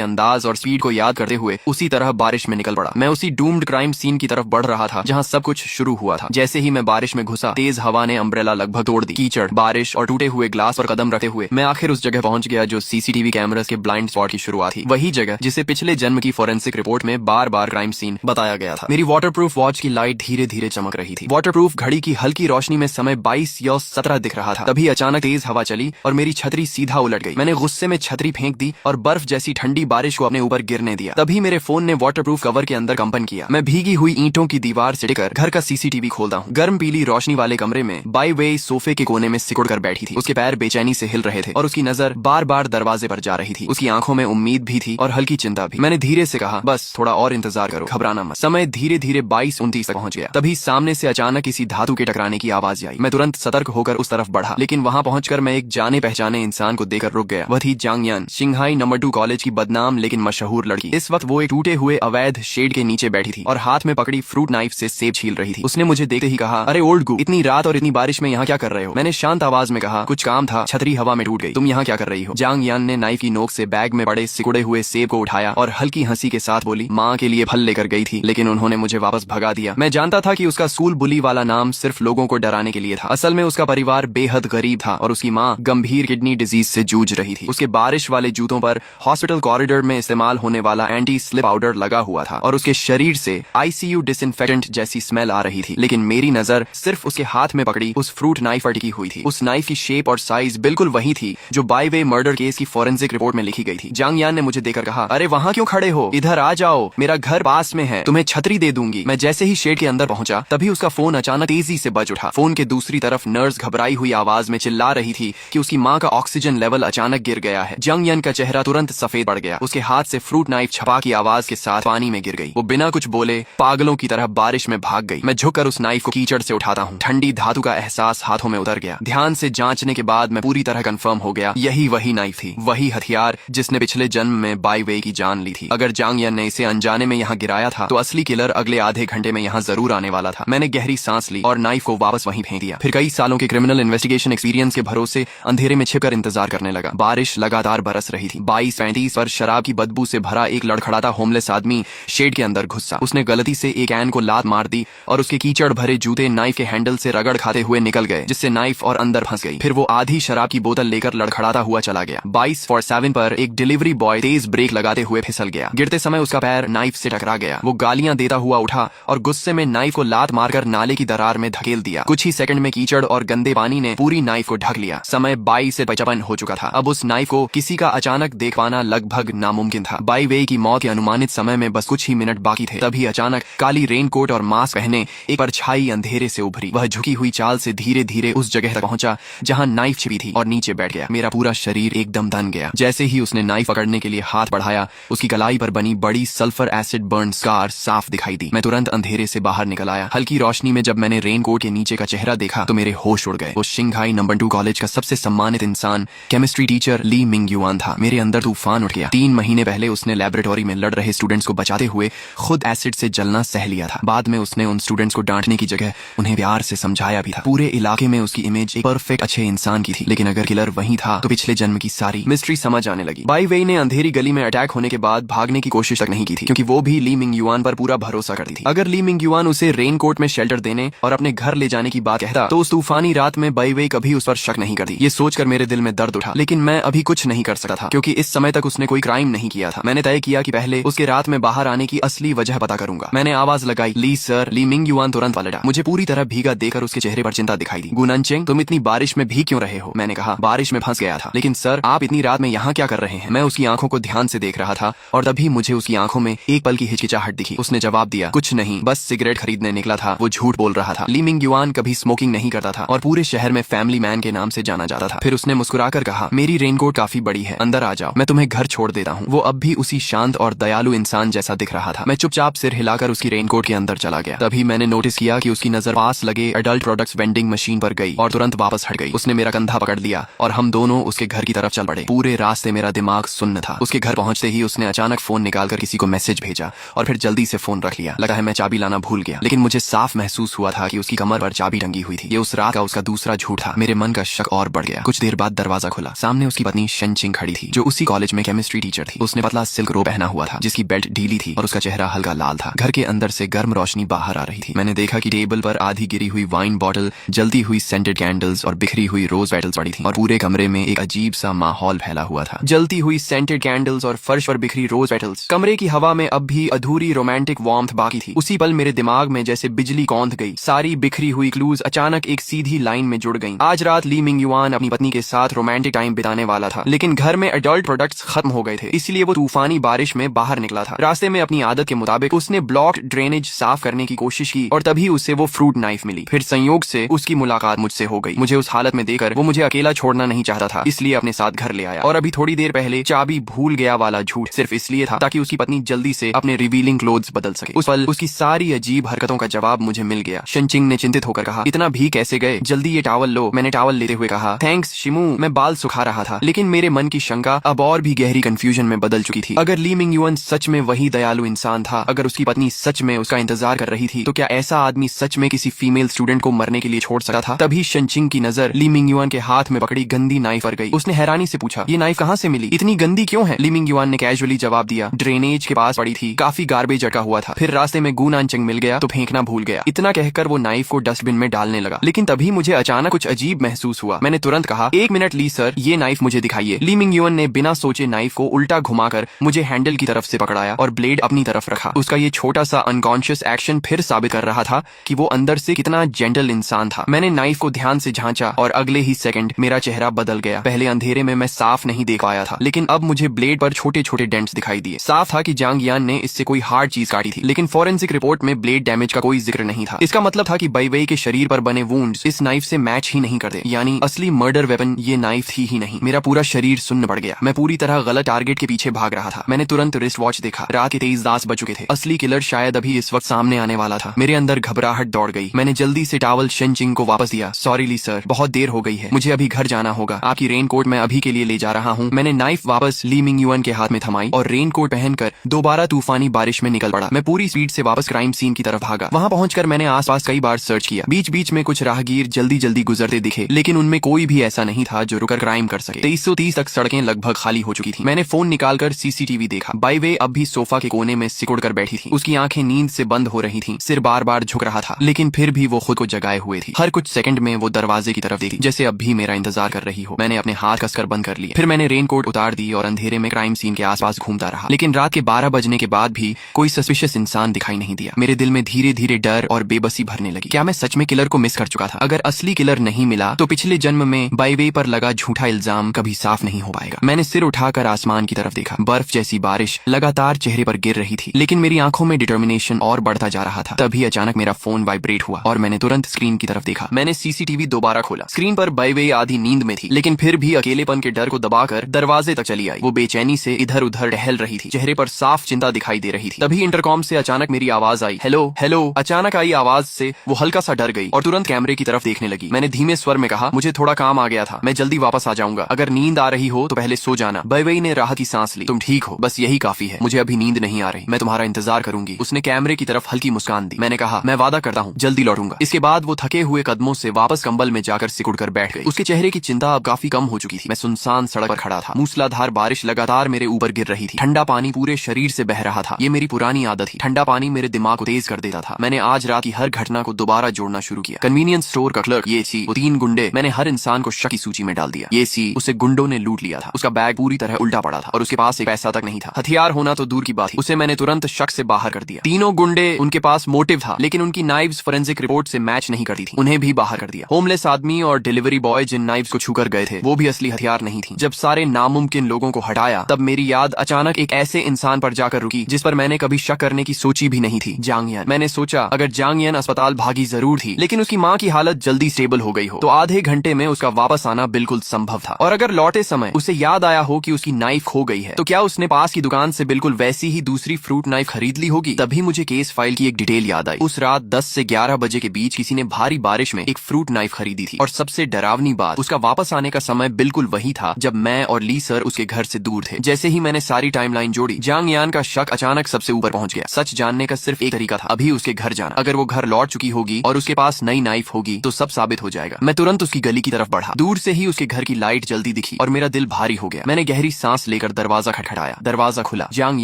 अंदाज और स्पीड को याद करते हुए उसी तरह बारिश में निकल पड़ा। मैं उसी डूम्ड क्राइम सीन की तरफ बढ़ रहा था जहाँ सब कुछ शुरू हुआ था। जैसे ही मैं बारिश में घुसा, तेज हवा ने अम्ब्रेला लगभग तोड़ दी। कीचड़, बारिश और टूटे हुए ग्लास पर कदम रखते हुए मैं आखिर उस जगह पहुंच गया जो सीसीटीवी कैमरास के ब्लाइंड स्पॉट की शुरुआत थी। वही जगह जिसे पिछले जन्म की फोरेंसिक रिपोर्ट में बार बार क्राइम सीन बताया गया था। मेरी वाटरप्रूफ वॉच की लाइट धीरे धीरे चमक रही थी। वाटरप्रूफ घड़ी की हल्की रोशनी में समय 22 या 17 दिख रहा था। तभी अचानक तेज हवा चली और मेरी छतरी सीधा उलट गई। मैंने गुस्से में छतरी फेंक दी और बर्फ जैसी ठंडी बारिश को अपने ऊपर गिरने दिया। तभी मेरे फोन ने वाटरप्रूफ कवर के अंदर कंपन किया। मैं भीगी हुई ईंटों की दीवार से टिकर घर का सीसीटीवी खोलता हूँ। गर्म पीली रोशनी वाले कमरे में बाईवे सोफे के कोने में सिकुड़ कर बैठी थी। उसके पैर बेचैनी से हिल रहे थे और उसकी नजर बार बार दरवाजे पर जा रही थी। उसकी आंखों में उम्मीद भी थी और हल्की चिंता भी। मैंने धीरे से कहा, बस थोड़ा और इंतजार करो, घबराना मत। समय धीरे धीरे 22-29 तक पहुंच गया। तभी सामने से अचानक किसी धातु के टकराने की आवाज आई। मैं तुरंत सतर्क होकर उस तरफ बढ़ा, लेकिन वहां पहुंचकर मैं एक जाने पहचाने इंसान को देखकर रुक गया। वह थी जांग यान, शिंघाई नंबर 2 कॉलेज की बदनाम लेकिन मशहूर लड़की। इस वक्त वो एक टूटे हुए अवैध शेड के नीचे बैठी थी और हाथ में पकड़ी फ्रूट नाइफ से सेब छील रही थी। उसने मुझे देखते ही कहा, अरे ओल्ड गू, इतनी रात और इतनी बारिश में यहाँ क्या कर रहे हो? मैंने शांत आवाज में कहा, कुछ काम था, छतरी हवा में टूट गई, तुम यहाँ क्या कर रही हो? जांग यान ने नाइफ की नोक से बैग में पड़े सिकुड़े हुए सेब को उठाया और हल्की हंसी के साथ बोली, माँ के लिए फल लेकर गई थी, लेकिन उन्होंने मुझे वापस भगा दिया। मैं जानता था कि उसका स्कूल बुली वाला नाम सिर्फ लोगों को डराने के लिए था। असल में उसका परिवार बेहद गरीब था और उसकी माँ गंभीर किडनी डिजीज से जूझ रही थी। उसके बारिश वाले जूतों पर हॉस्पिटल कॉरिडोर में इस्तेमाल होने वाला एंटी स्लिप पाउडर लगा हुआ था और उसके शरीर से आईसीयू डिसइंफेक्टेंट जैसी स्मेल आ रही थी। लेकिन मेरी नजर सिर्फ उसके हाथ में पकड़ी उस फ्रूट नाइफ पर टिकी हुई थी। उस नाइफ की शेप और साइज बिल्कुल वही थी जो बाईवे मर्डर केस की फोरेंसिक रिपोर्ट में लिखी गई थी। जांग यान ने मुझे देखकर कहा, अरे वहाँ क्यों खड़े हो, इधर आ जाओ, मेरा घर पास में है, तुम्हें छतरी दे दूंगी। मैं जैसे ही शेड के अंदर पहुंचा तभी उसका फोन अचानक तेजी से बज उठा। फोन के दूसरी तरफ नर्स घबराई हुई आवाज में चिल्ला रही थी कि उसकी माँ का ऑक्सीजन लेवल अचानक गिर गया है। जांग यान का चेहरा तुरंत सफेद पड़ गया। उसके हाथ से फ्रूट नाइफ छपा की आवाज के साथ पानी में गिर गई। वो बिना कुछ बोले पागलों की तरह बारिश में भाग गई। मैं झुककर उस नाइफ को कीचड़ से उठाता हूँ। ठंडी धातु का एहसास हाथों में उतर गया। ध्यान से जांचने के बाद मैं पूरी तरह कंफर्म हो गया, यही वही नाइफ थी, वही हथियार जिसने पिछले जन्म में बाईवे की जान ली थी। अगर जांग यान ने इसे अनजाने में यहाँ गिराया था तो असली किलर अगले आधे घंटे में यहाँ जरूर आने वाला था। मैंने गहरी सांस ली और नाइफ को वापस वहीं फेंक दिया। फिर कई सालों के क्रिमिनल इन्वेस्टिगेशन एक्सपीरियंस के भरोसे अंधेरे में छिपकर इंतजार करने लगा। बारिश लगातार बरस रही थी। 22-35 पर शराब की बदबू से भरा एक लड़खड़ाता होमलेस आदमी शेड के अंदर घुसा। उसने गलती से एक कैन को लात मार दी और उसके कीचड़ भरे जूते नाइफ के हैंडल से रगड़ खाते हुए निकल गए, जिससे नाइफ और अंदर फंस गई। फिर वो आधी शराब की बोतल लेकर लड़खड़ाता हुआ चला गया। 22-7 पर एक डिलीवरी बॉय तेज ब्रेक लगाते हुए फिसल गया। गिरते समय उसका पैर नाइफ से टकरा गया। वो गालियां देता हुआ उठा और गुस्से में नाइफ को लात मारकर नाले की दरार में धकेल दिया। कुछ ही सेकंड में कीचड़ और गंदे पानी ने पूरी नाइफ को ढक लिया। समय 22 से 55 हो चुका था। अब उस नाइफ को किसी का अचानक देख पाना लगभग नामुमकिन था। बाईवे की मौत के अनुमानित समय में बस कुछ ही मिनट बाकी थे। तभी अचानक काली रेनकोट और मास्क पहने एक परछाई अंधेरे से उभरी। वह झुकी हुई चाल से धीरे धीरे उस जगह तक पहुंचा जहां नाइफ छिपी थी और नीचे बैठ गया। मेरा पूरा शरीर एकदम दन गया। जैसे ही उसने नाइफ पकड़ने के लिए हाथ बढ़ाया, उसकी कलाई पर बनी बड़ी सल्फर एसिड बर्न स्कार साफ दिखाई दी। मैं तुरंत अंधेरे से बाहर निकल आया। हल्की रोशनी में जब मैंने रेनकोट के नीचे का चेहरा देखा तो मेरे होश उड़ गए। वो शिंघाई नंबर 2 कॉलेज का सबसे सम्मानित इंसान, केमिस्ट्री टीचर ली मिंग युआन था। मेरे अंदर तूफान उठ गया। 3 महीने पहले उसने लेबोरेटरी में लड़ रहे स्टूडेंट्स को बचाते हुए खुद एसिड से जलना सह लिया था। बाद में उसने उन स्टूडेंट्स को डांटने की जगह उन्हें प्यार से समझाया भी था। पूरे इलाके में उसकी इमेज एक परफेक्ट अच्छे इंसान की थी। लेकिन अगर किलर वही था तो पिछले जन्म की सारी मिस्ट्री समझ आने लगी। बाईवे ने अंधेरी गली में अटैक होने के बाद भागने की कोशिश तक नहीं की थी, क्योंकि वो भी ली मिंग युआन पर पूरा भरोसा करती थी। अगर ली मिंग युआन उसे रेनकोट में शेल्टर देने और अपने घर ले जाने की बात कहता तो उस तूफानी रात में बाईवे कभी उस पर शक नहीं करती। ये सोचकर मेरे दिल में दर्द उठा। लेकिन मैं अभी कुछ नहीं कर सकता था, क्योंकि इस समय तक उसने कोई क्राइम नहीं किया था। मैंने तय किया कि पहले उसके रात में बाहर आने की असली वजह पता करूंगा। मैंने आवाज लगाई, ली सर। ली मिंग युआन तुरंत पलटा। मुझे पूरी तरह भीगा देखकर उसके चेहरे पर चिंता दिखाई दी। गुननचेंग, तुम इतनी बारिश में भीग क्यों रहे हो? मैंने कहा, बारिश में फंस गया था। लेकिन सर, आप इतनी रात में यहाँ क्या कर रहे हैं? मैं उसकी आंखों को ध्यान से देख रहा था और तभी मुझे उसकी आंखों में एक पल की हिचकिचाहट दिखी। उसने जवाब दिया, कुछ नहीं, बस सिगरेट खरीदने निकला था। वो झूठ बोल रहा था। ली मिंग युआन कभी स्मोकिंग नहीं करता था और पूरे शहर में फैमिली मैन के नाम से जाना जाता था। फिर उसने मुस्कुराकर कहा, मेरी रेनकोट काफी बड़ी है, अंदर आ जाओ, मैं तुम्हें घर छोड़ देता हूँ। वो अब भी उसी शांत और दयालु इंसान जैसा दिख रहा था। मैं चुपचाप सिर हिलाकर उसकी रेनकोट के अंदर चला गया। तभी मैंने नोटिस किया कि उसकी नजर पास लगे एडल्ट प्रोडक्ट्स वेंडिंग मशीन पर गई और तुरंत वापस हट गई। उसने मेरा कंधा पकड़ लिया और हम दोनों उसके घर की तरफ चल पड़े। पूरे रास्ते मेरा दिमाग सुन्न था। उसके घर पहुंचते ही उसने अचानक फोन निकालकर किसी को मैसेज भेजा और फिर जल्दी से फोन रख लिया। लगा है मैं चाबी लाना भूल गया। लेकिन मुझे साफ महसूस हुआ था कि उसकी कमर पर चाबी टंगी हुई थी। ये उस रात का उसका दूसरा झूठ था। मेरे मन का शक और बढ़ गया। कुछ देर बाद दरवाजा खुला। सामने उसकी पत्नी शनचिंग खड़ी थी, जो उसी कॉलेज में केमिस्ट्री टीचर थी। उसने पतला सिल्क रो पहना हुआ था, जिसकी बेल्ट ढीली थी और उसका चेहरा हल्का लाल था। घर के अंदर से गर्म रोशनी बाहर आ रही थी। मैंने देखा कि टेबल पर आधी गिरी हुई वाइन बॉटल, जलती हुई सेंटेड कैंडल्स और बिखरी हुई रोज पेटल्स पड़ी थी और पूरे कमरे में एक अजीब सा माहौल फैला हुआ था। जलती हुई सेंटेड कैंडल्स और फर्श पर बिखरी रोज पेटल्स, कमरे की हवा में अब भी अधूरी रोमांटिक वार्मथ बाकी थी। उसी पल मेरे दिमाग में जैसे बिजली कौंध गई। सारी बिखरी हुई क्लूज अचानक एक सीधी लाइन में जुड़ गईं। आज रात ली मिंग युआन अपनी पत्नी के साथ रोमांटिक टाइम बिताने वाला था, लेकिन घर में एडल्ट प्रोडक्ट्स खत्म हो गए थे, इसलिए वो तूफानी बारिश में बाहर निकला था। रास्ते में अपनी आदत के मुताबिक उसने ब्लॉक्ड ड्रेनेज साफ करने की कोशिश की और तभी उसे वो फ्रूट नाइफ मिली। फिर संयोग से उसकी मुलाकात मुझसे हो गई। मुझे उस हालत में देखकर वो मुझे अकेला छोड़ना नहीं चाहता था, इसलिए अपने साथ घर ले आया। और अभी थोड़ी देर पहले चाबी भूल गया वाला झूठ सिर्फ इसलिए था ताकि उसकी पत्नी जल्दी से अपने रिवीलिंग क्लोथ्स बदल सके। उस पल उसकी सारी अजीब हरकतों का जवाब मुझे मिल गया। शनचिंग ने चिंतित होकर कहा, इतना भी कैसे गए? जल्दी ये टॉवल लो। मैंने टॉवल लेते हुए कहा, थैंक्स शिमू, मैं बाल सुखा रहा था। लेकिन मेरे मन की शंका अब और भी गहरी कंफ्यूजन में बदल चुकी थी। अगर ली मिंग युआन सच में वही दयालु इंसान था, अगर उसकी पत्नी सच में उसका इंतजार कर रही थी, तो क्या ऐसा आदमी सच में किसी फीमेल स्टूडेंट को मरने के लिए छोड़ सकता था? तभी शनचिंग की नजर ली मिंग युआन के हाथ में पकड़ी गंदी नाइफ पर गई। उसने हैरानी से पूछा, ये नाइफ कहाँ से मिली? इतनी गंदी क्यों है? ली मिंग युआन ने कैजुअली जवाब दिया, ड्रेनेज के पास पड़ी थी, काफी गार्बेज अटका हुआ था। फिर रास्ते में गुनानचंग मिल गया तो फेंकना भूल गया। इतना कहकर वो नाइफ को डस्टबिन में डालने लगा। लेकिन तभी मुझे अचानक कुछ अजीब महसूस हुआ। मैंने तुरंत कहा, एक मिनट ली सर, ये नाइफ मुझे दिखाइए। ली मिंग युआन ने बिना सोचे नाइफ को उल्टा घुमाकर मुझे हैंडल की तरफ से पकड़ाया और ब्लेड अपनी तरफ रखा। उसका ये छोटा सा अनकॉन्शियस एक्शन फिर साबित कर रहा था कि वो अंदर से कितना जेंटल इंसान था। मैंने नाइफ को ध्यान से झांचा और अगले ही सेकंड मेरा चेहरा बदल गया। पहले अंधेरे में मैं साफ नहीं देख पाया था, लेकिन अब मुझे ब्लेड पर छोटे छोटे डेंट्स दिखाई दिए। साफ था कि जांग यान ने इससे कोई हार्ड चीज काटी थी, लेकिन फॉरेंसिक रिपोर्ट में ब्लेड डैमेज का कोई जिक्र नहीं था। इसका मतलब था कि बैवई के शरीर पर बने वुंड्स इस नाइफ से मैच ही नहीं करते, यानी असली मर्डर वेपन ये नाइफ थी ही नहीं। मेरा पूरा शरीर सुन्न पड़ गया। मैं पूरी तरह गलत टारगेट के पीछे भाग रहा था। मैंने तुरंत रिस्ट वॉच देखा। रात के 23:10 बज चुके थे। असली किलर शायद अभी इस वक्त सामने आने वाला था। मेरे अंदर घबराहट दौड़ गई। मैंने जल्दी से टॉवल शनचिंग को वापस दिया। सॉरी ली सर, बहुत देर हो गई है, मुझे अभी घर जाना होगा। आपकी रेनकोट मैं अभी के लिए ले जा रहा हूँ। मैंने नाइफ वापस ली मिंग युआन के हाथ में थमाई और रेनकोट पहनकर दोबारा तूफानी बारिश में निकल पड़ा। मैं पूरी स्पीड से वापस क्राइम सीन की तरफ भागा। वहाँ पहुंचकर मैंने आसपास कई बार सर्च किया। बीच बीच में कुछ राहगीर जल्दी जल्दी गुजरते दिखे, लेकिन उनमें कोई भी ऐसा नहीं था जो रुकर क्राइम कर सके। 2330 तक सड़कें लगभग खाली हो चुकी थी। मैंने फोन निकालकर सीसीटीवी देखा। बाईवे अब भी सोफा के कोने में सिकुड़ कर बैठी थी। उसकी आंखें नींद से बंद हो रही थीं, सिर बार बार झुक रहा था, लेकिन फिर भी वो खुद को जगाए हुए थी। हर कुछ सेकंड में वो दरवाजे की तरफ देखी, जैसे अब भी मेरा इंतजार कर रही हो। मैंने अपने हाथ कसकर बंद कर लिए। फिर मैंने रेनकोट उतार दी और अंधेरे में क्राइम सीन के आसपास घूमता रहा। लेकिन रात के 12 बजने के बाद भी कोई सस्पिशियस इंसान दिखाई नहीं दिया। मेरे दिल में धीरे धीरे डर और बेबसी भरने लगी। क्या मैं सच में किलर को मिस कर चुका था? अगर असली किलर नहीं मिला तो पिछले जन्म में बाईवे पर लगा झूठा इल्जाम कभी साफ नहीं हो पाएगा। मैंने सिर उठाकर आसमान की तरफ देखा। बर्फ जैसी बारिश लगातार चेहरे पर गिर रही थी, लेकिन मेरी आंखों में डिटर्मिनेशन और बढ़ता जा रहा था। तभी अचानक मेरा फोन वाइब्रेट हुआ और मैंने तुरंत स्क्रीन की तरफ देखा। मैंने सीसीटीवी दोबारा खोला। स्क्रीन पर बाईवे आधी नींद में थी, लेकिन फिर भी अकेलेपन के डर को दबाकर दरवाजे तक चली आई। वो बेचैनी से इधर उधर टहल रही थी। चेहरे पर साफ चिंता दिखाई दे रही थी। तभी इंटरकॉम से अचानक मेरी आवाज आई, हेलो हेलो। अचानक आई आवाज से वो हल्का सा डर गई और तुरंत कैमरे की तरफ देखने लगी। मैंने धीमे स्वर में कहा, मुझे थोड़ा काम आ गया था, मैं जल्दी वापस आ जाऊंगा। अगर नींद आ रही हो तो पहले सो जाना। बाईवे ने राहत की सांस ली। तुम ठीक हो? बस यही काफी है, मुझे अभी नींद नहीं आ रही, मैं तुम्हारा इंतजार करूंगी। उसने कैमरे की तरफ हल्की मुस्कान दी। मैंने कहा, मैं वादा करता हूँ जल्दी लौटूंगा। इसके बाद वो थके हुए कदमों से वापस कंबल में जाकर सिकुड़कर बैठ गई। उसके चेहरे की चिंता अब काफी कम हो चुकी थी। मैं सुनसान सड़क पर खड़ा था। मूसलाधार बारिश लगातार मेरे ऊपर गिर रही थी। ठंडा पानी पूरे शरीर से बह रहा था। ये मेरी पुरानी आदत थी। ठंडा पानी मेरे दिमाग को तेज कर देता था। मैंने आज रात की हर घटना को दोबारा जोड़ना शुरू किया। कन्वीनियंस स्टोर का क्लर्क, ये सी, वो 3 गुंडे, मैंने हर इंसान को शक की सूची में डाल दिया। ये सी, उसे गुंडों ने लूट लिया था। उसका बैग पूरी तरह उल्टा पड़ा था और उसके पास एक पैसा तक नहीं था। हथियार होना तो दूर की बात थी, उसे मैंने तुरंत शक से बाहर कर दिया। तीनों गुंडे, उनके पास मोटिव था, लेकिन उनकी नाइव्स फोरेंसिक रिपोर्ट से मैच नहीं करती थी। उन्हें भी बाहर कर दिया। होमलेस आदमी और डिलीवरी बॉय जिन नाइव्स को छूकर गए थे, वो भी असली हथियार नहीं थी। जब सारे नामुमकिन लोगों को हटाया, तब मेरी याद अचानक एक ऐसे इंसान पर जाकर रुकी जिस पर मैंने कभी शक करने की सोची भी नहीं थी, जांग यान। मैंने सोचा, अगर जांग यान अस्पताल भागी जरूर थी, लेकिन उसकी माँ की हालत जल्दी स्टेबल हो गई हो तो आधे घंटे में उसका वापस आना बिल्कुल संभव था। और अगर लौटे समय उसे याद आया हो कि उसकी नाइफ खो गई है, तो क्या उसने पास की दुकान से बिल्कुल वैसी ही दूसरी फ्रूट नाइफ खरीद ली होगी? तभी मुझे केस फाइल की एक डिटेल याद आई। उस रात 10 से 11 बजे के बीच किसी ने भारी बारिश में एक फ्रूट नाइफ खरीदी थी। और सबसे डरावनी बात, उसका वापस आने का समय बिल्कुल वही था जब मैं और ली सर उसके घर से दूर थे। जैसे ही मैंने सारी टाइमलाइन जोड़ी, जांग यान का शक अचानक सबसे ऊपर पहुंच गया। सच जानने का सिर्फ एक तरीका था, अभी उसके घर जाना। अगर वो घर लौट चुकी होगी और उसके पास नई नाइफ होगी तो सब साबित हो जाएगा। मैं तुरंत उसकी गली की तरफ बढ़ा। दूर से ही उसके घर की लाइट जल्दी दिखी और मेरा दिल भारी हो गया। मैंने गहरी सांस लेकर दरवाजा खटखटाया। दरवाजा खुला। जांग